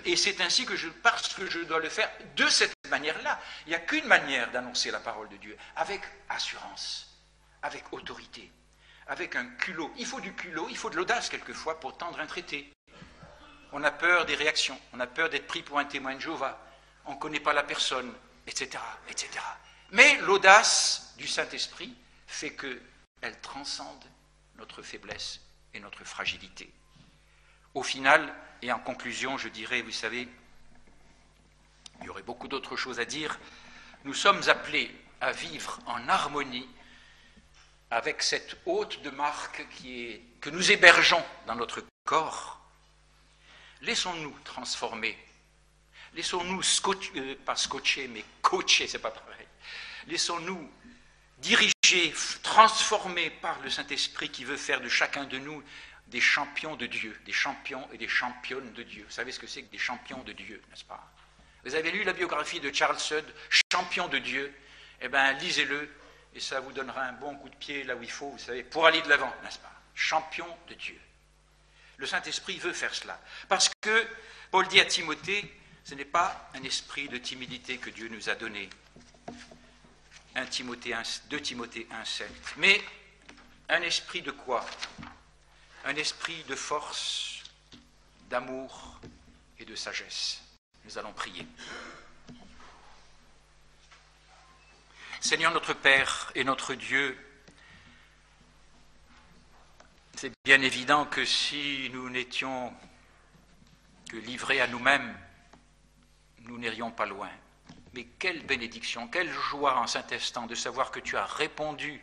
Et c'est ainsi parce que je dois le faire de cette manière-là. Il n'y a qu'une manière d'annoncer la parole de Dieu, avec assurance, avec autorité, avec un culot. Il faut du culot, il faut de l'audace quelquefois pour tendre un traité. On a peur des réactions, on a peur d'être pris pour un témoin de Jéhovah, on ne connaît pas la personne, etc., etc. Mais l'audace du Saint-Esprit fait qu'elle transcende notre faiblesse et notre fragilité. Au final, et en conclusion, je dirais, vous savez, il y aurait beaucoup d'autres choses à dire, nous sommes appelés à vivre en harmonie avec cette hôte de marque que nous hébergeons dans notre corps. Laissons-nous transformer. Laissons-nous pas scotcher, mais coacher, c'est pas pareil. Laissons-nous diriger, transformer par le Saint-Esprit qui veut faire de chacun de nous des champions de Dieu, des champions et des championnes de Dieu. Vous savez ce que c'est que des champions de Dieu, n'est-ce pas? Vous avez lu la biographie de Charles Sudd, champion de Dieu? Eh bien, lisez-le, et ça vous donnera un bon coup de pied là où il faut, vous savez, pour aller de l'avant, n'est-ce pas? Champion de Dieu. Le Saint-Esprit veut faire cela. Parce que, Paul dit à Timothée, ce n'est pas un esprit de timidité que Dieu nous a donné. 2 Timothée 1,7. Mais un esprit de quoi? Un esprit de force, d'amour et de sagesse. Nous allons prier. Seigneur notre Père et notre Dieu, c'est bien évident que si nous n'étions que livrés à nous-mêmes, nous n'irions pas loin. Mais quelle bénédiction, quelle joie en Saint-Instant de savoir que tu as répondu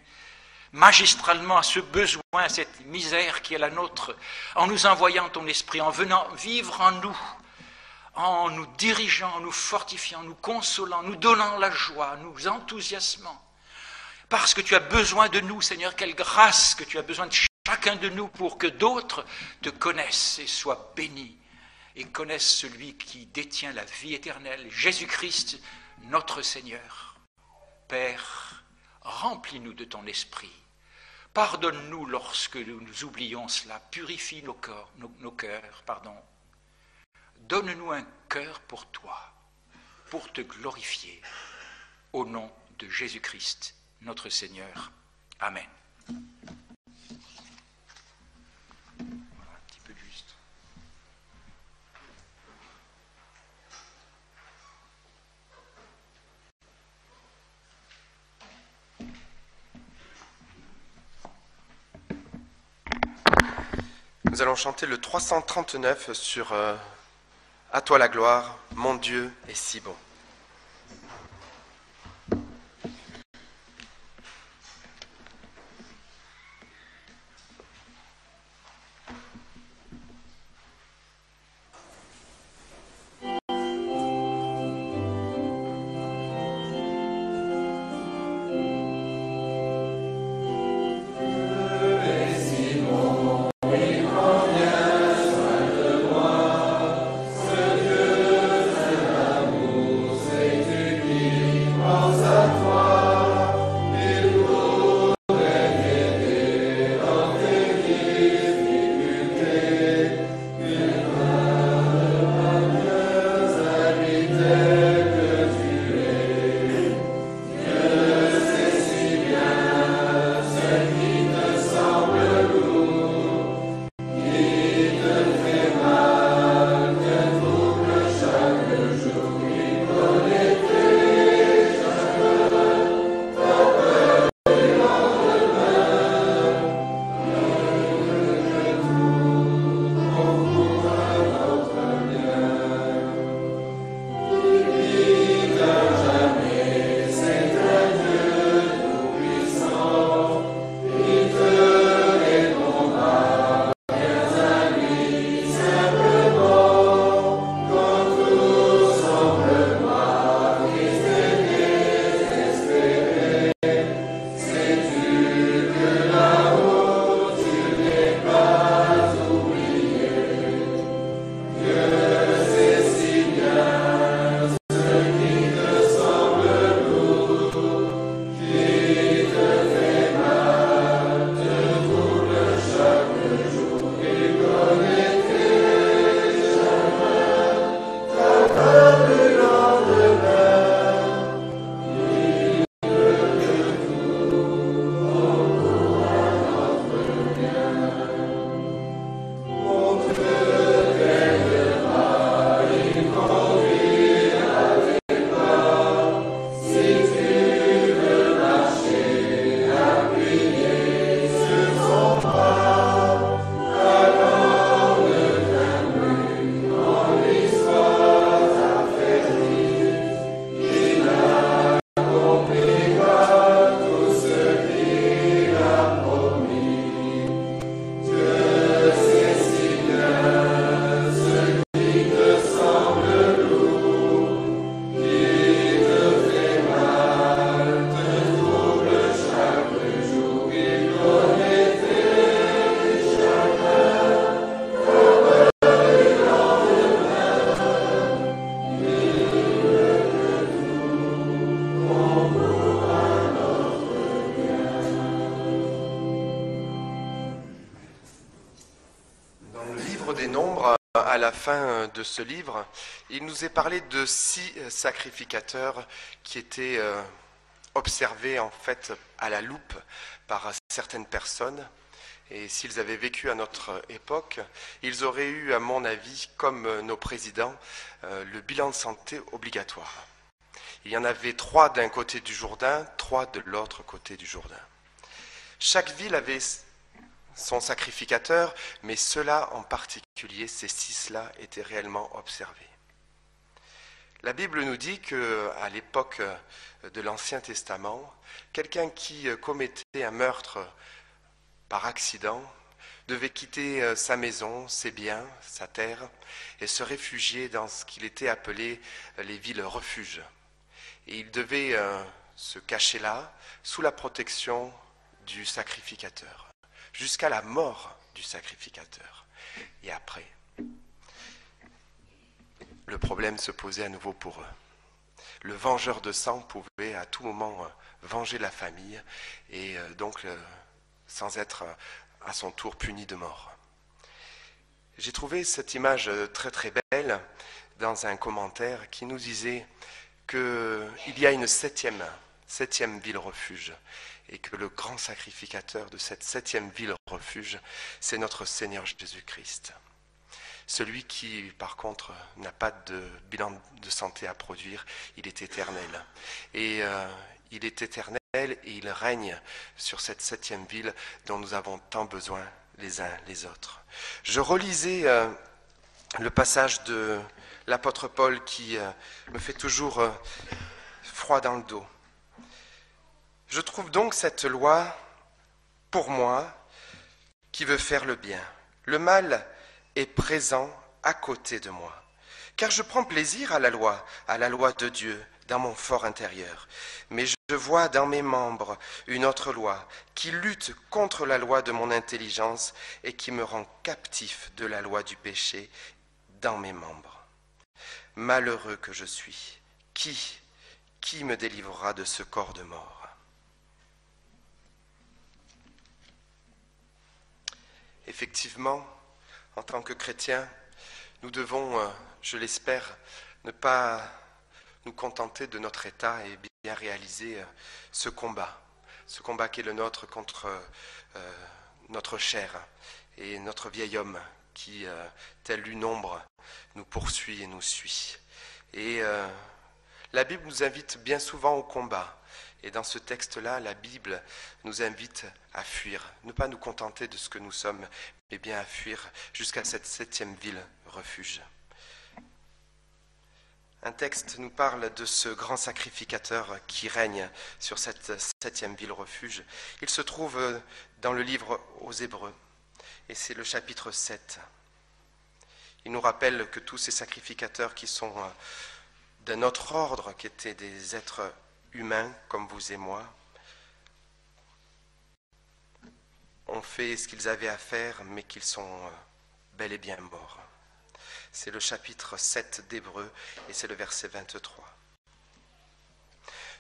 magistralement à ce besoin, à cette misère qui est la nôtre, en nous envoyant ton esprit, en venant vivre en nous, en nous dirigeant, en nous fortifiant, nous consolant, nous donnant la joie, nous enthousiasmant. Parce que tu as besoin de nous, Seigneur, quelle grâce que tu as besoin de chacun de nous pour que d'autres te connaissent et soient bénis et connaissent celui qui détient la vie éternelle, Jésus-Christ, notre Seigneur. Père, remplis-nous de ton esprit. Pardonne-nous lorsque nous oublions cela. Purifie nos cœurs. Donne-nous un cœur pour toi, pour te glorifier. Au nom de Jésus-Christ, notre Seigneur. Amen. Voilà, un petit peu juste. Nous allons chanter le 339 sur À toi la gloire, mon Dieu est si bon. Dieu, fin de ce livre, il nous est parlé de 6 sacrificateurs qui étaient observés en fait à la loupe par certaines personnes. Et s'ils avaient vécu à notre époque, ils auraient eu, à mon avis, comme nos présidents, le bilan de santé obligatoire. Il y en avait 3 d'un côté du Jourdain, 3 de l'autre côté du Jourdain. Chaque ville avait son sacrificateur, mais ceux-là en particulier, ces 6-là, étaient réellement observés. La Bible nous dit qu'à l'époque de l'Ancien Testament, quelqu'un qui commettait un meurtre par accident devait quitter sa maison, ses biens, sa terre, et se réfugier dans ce qu'il était appelé les villes refuges. Et il devait se cacher là, sous la protection du sacrificateur, jusqu'à la mort du sacrificateur. Et après, le problème se posait à nouveau pour eux. Le vengeur de sang pouvait à tout moment venger la famille et donc sans être à son tour puni de mort. J'ai trouvé cette image très très belle dans un commentaire qui nous disait qu'il y a une septième ville refuge et que le grand sacrificateur de cette 7e ville refuge, c'est notre Seigneur Jésus-Christ. Celui qui, par contre, n'a pas de bilan de santé à produire, il est éternel. Et il est éternel et il règne sur cette 7e ville dont nous avons tant besoin les uns les autres. Je relisais le passage de l'apôtre Paul qui me fait toujours froid dans le dos. Je trouve donc cette loi, pour moi, qui veut faire le bien. Le mal est présent à côté de moi, car je prends plaisir à la loi de Dieu, dans mon fort intérieur. Mais je vois dans mes membres une autre loi qui lutte contre la loi de mon intelligence et qui me rend captif de la loi du péché dans mes membres. Malheureux que je suis, qui me délivrera de ce corps de mort ? Effectivement, en tant que chrétiens, nous devons, je l'espère, ne pas nous contenter de notre état et bien réaliser ce combat qui est le nôtre contre notre chair et notre vieil homme qui, tel une ombre, nous poursuit et nous suit. Et la Bible nous invite bien souvent au combat. Et dans ce texte-là, la Bible nous invite à fuir, ne pas nous contenter de ce que nous sommes, mais bien à fuir jusqu'à cette 7e ville refuge. Un texte nous parle de ce grand sacrificateur qui règne sur cette 7e ville refuge. Il se trouve dans le livre aux Hébreux, et c'est le chapitre 7. Il nous rappelle que tous ces sacrificateurs qui sont d'un autre ordre, qui étaient des êtres humains comme vous et moi, ont fait ce qu'ils avaient à faire, mais qu'ils sont bel et bien morts. C'est le chapitre 7 d'Hébreux et c'est le verset 23.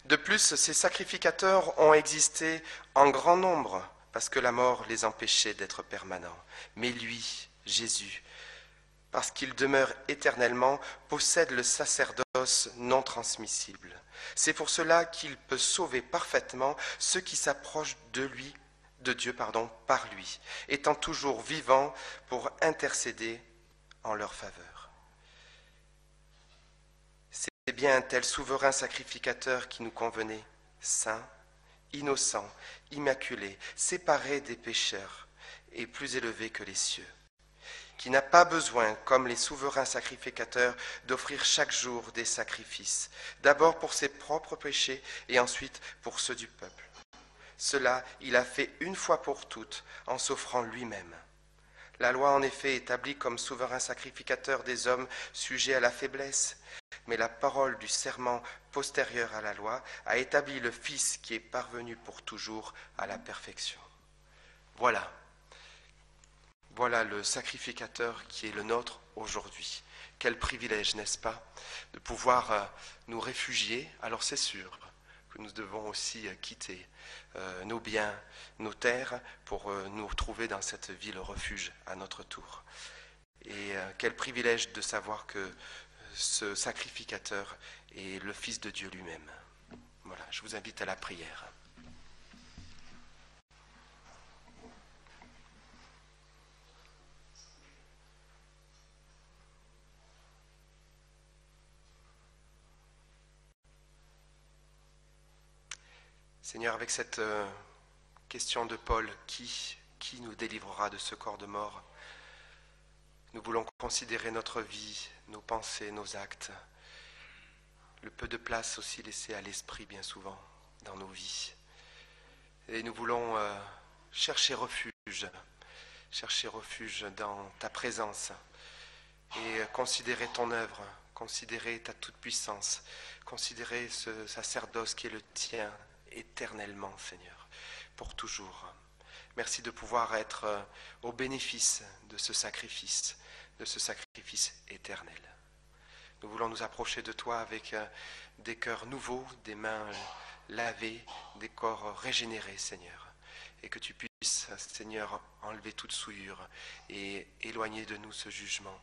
De plus, ces sacrificateurs ont existé en grand nombre parce que la mort les empêchait d'être permanents. Mais lui, Jésus, parce qu'il demeure éternellement, possède le sacerdoce non transmissible. C'est pour cela qu'il peut sauver parfaitement ceux qui s'approchent de Dieu par lui, étant toujours vivant pour intercéder en leur faveur. C'est bien un tel souverain sacrificateur qui nous convenait, saint, innocent, immaculé, séparé des pécheurs et plus élevé que les cieux, qui n'a pas besoin, comme les souverains sacrificateurs, d'offrir chaque jour des sacrifices, d'abord pour ses propres péchés et ensuite pour ceux du peuple. Cela, il a fait une fois pour toutes en s'offrant lui-même. La loi, en effet, établit comme souverain sacrificateur des hommes sujets à la faiblesse, mais la parole du serment postérieur à la loi a établi le Fils qui est parvenu pour toujours à la perfection. Voilà le sacrificateur qui est le nôtre aujourd'hui. Quel privilège, n'est-ce pas, de pouvoir nous réfugier. Alors c'est sûr que nous devons aussi quitter nos biens, nos terres, pour nous retrouver dans cette ville refuge à notre tour. Et quel privilège de savoir que ce sacrificateur est le Fils de Dieu lui-même. Voilà, je vous invite à la prière. Seigneur, avec cette question de Paul, qui nous délivrera de ce corps de mort? Nous voulons considérer notre vie, nos pensées, nos actes, le peu de place aussi laissé à l'esprit bien souvent dans nos vies. Et nous voulons chercher refuge dans ta présence et considérer ton œuvre, considérer ta toute-puissance, considérer ce sacerdoce qui est le tien éternellement, Seigneur, pour toujours. Merci de pouvoir être au bénéfice de ce sacrifice éternel. Nous voulons nous approcher de toi avec des cœurs nouveaux, des mains lavées, des corps régénérés, Seigneur. Et que tu puisses, Seigneur, enlever toute souillure et éloigner de nous ce jugement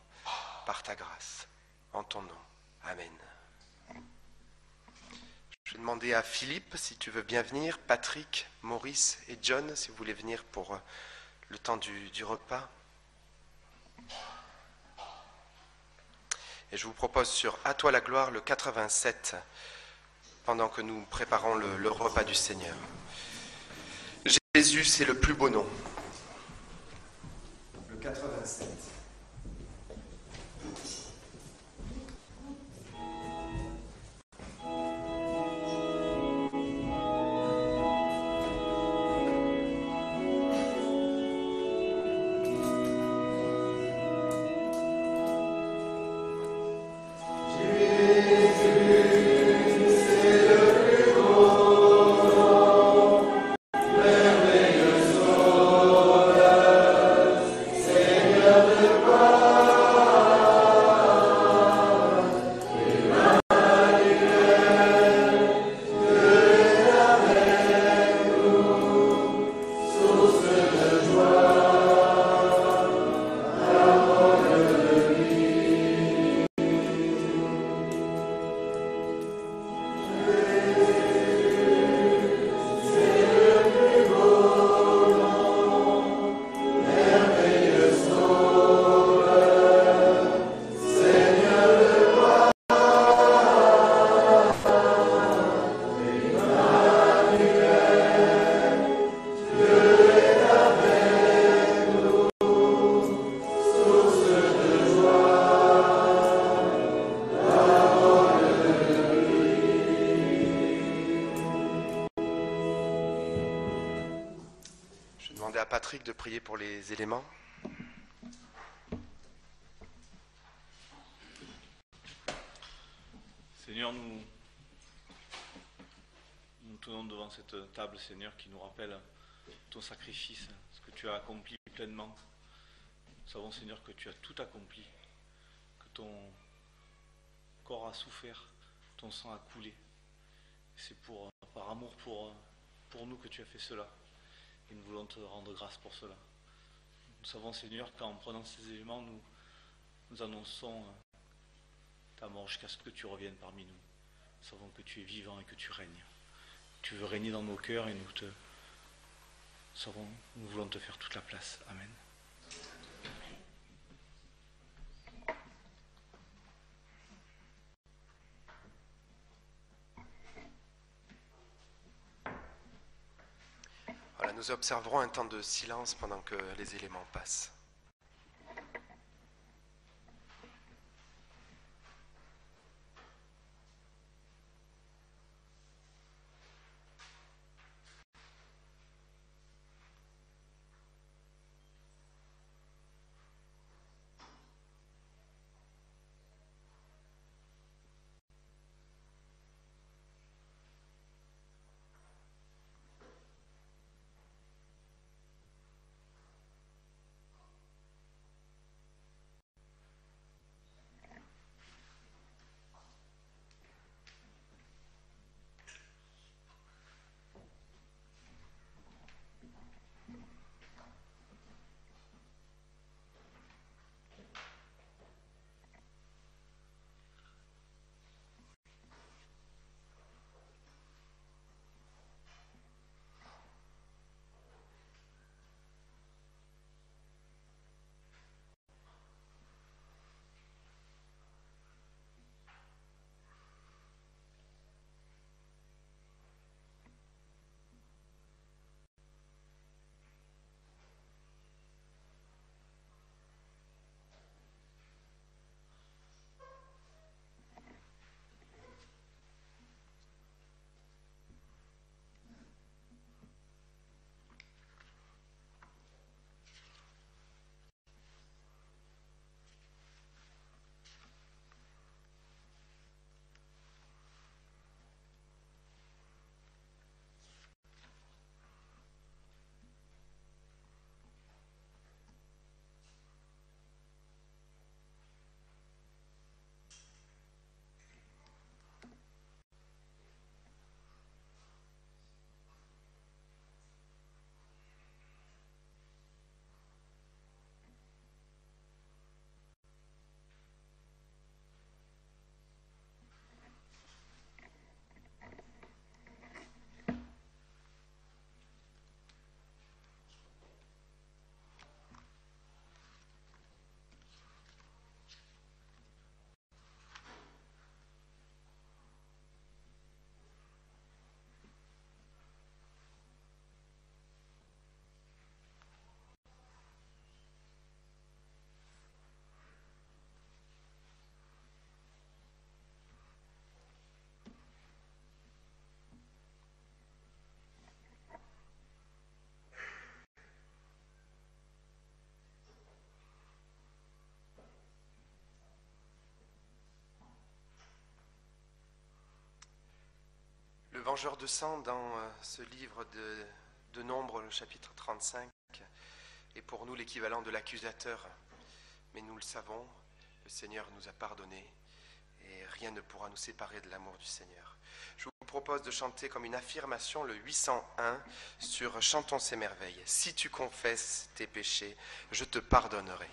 par ta grâce. En ton nom. Amen. Je vais demander à Philippe si tu veux bien venir, Patrick, Maurice et John si vous voulez venir pour le temps du repas. Et je vous propose sur À toi la gloire le 87 pendant que nous préparons le repas du Seigneur. Jésus, c'est le plus beau nom. Le 87. De prier pour les éléments. Seigneur, nous tenons devant cette table, Seigneur, qui nous rappelle ton sacrifice, ce que tu as accompli pleinement. Nous savons, Seigneur, que tu as tout accompli, que ton corps a souffert, ton sang a coulé. C'est par amour pour nous que tu as fait cela. Et nous voulons te rendre grâce pour cela. Nous savons, Seigneur, qu'en prenant ces éléments, nous annonçons ta mort jusqu'à ce que tu reviennes parmi nous. Nous savons que tu es vivant et que tu règnes. Tu veux régner dans nos cœurs et nous voulons te faire toute la place. Amen. Voilà, nous observerons un temps de silence pendant que les éléments passent. vengeur de sang dans ce livre de Nombres, le chapitre 35, est pour nous l'équivalent de l'accusateur. Mais nous le savons, le Seigneur nous a pardonné et rien ne pourra nous séparer de l'amour du Seigneur. Je vous propose de chanter comme une affirmation le 801 sur « Chantons ces merveilles ». Si tu confesses tes péchés, je te pardonnerai.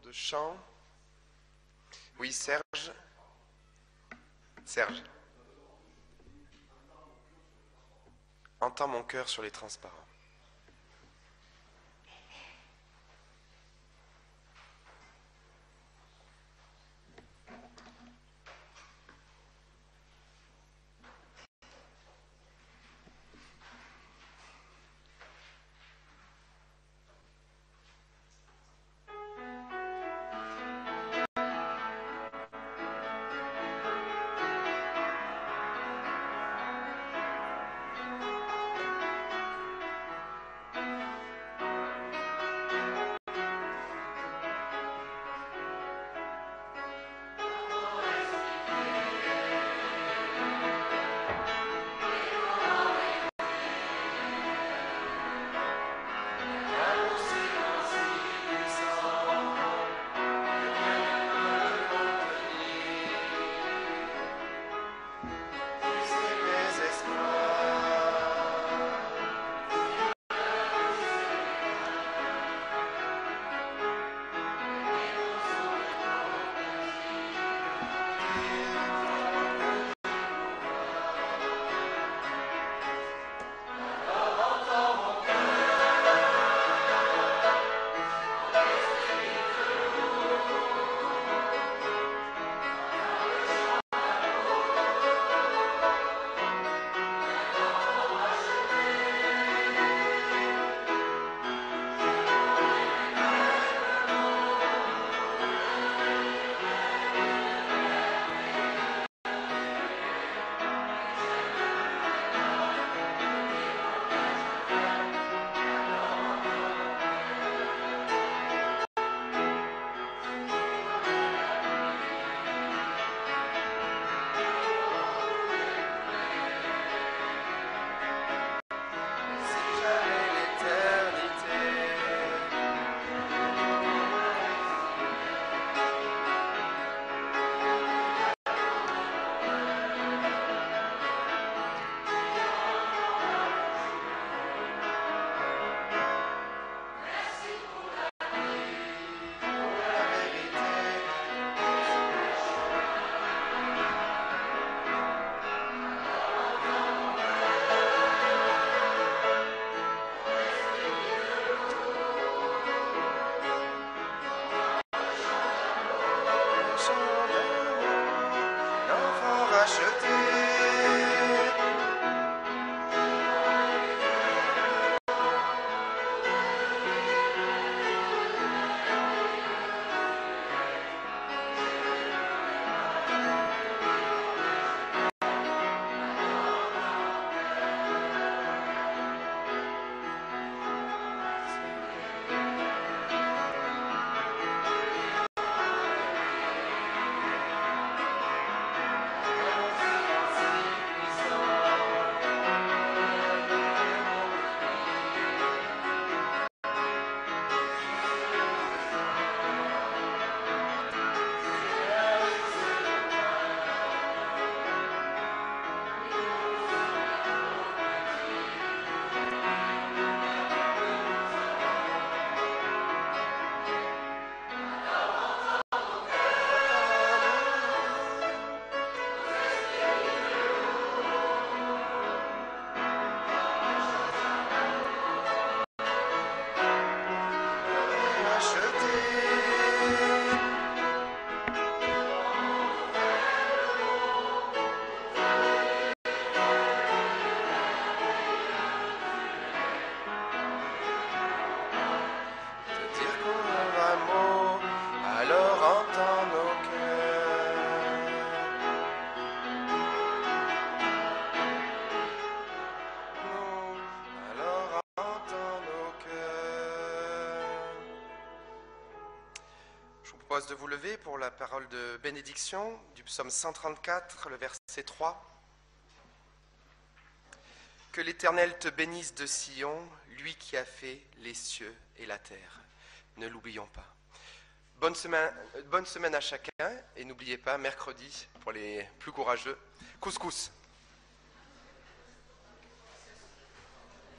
De chant. Oui, Serge. Serge. Entends mon cœur sur les transparents. propose de vous lever pour la parole de bénédiction du psaume 134, le verset 3. Que l'Éternel te bénisse de Sion, lui qui a fait les cieux et la terre. Ne l'oublions pas. Bonne semaine à chacun et n'oubliez pas, mercredi, pour les plus courageux, couscous.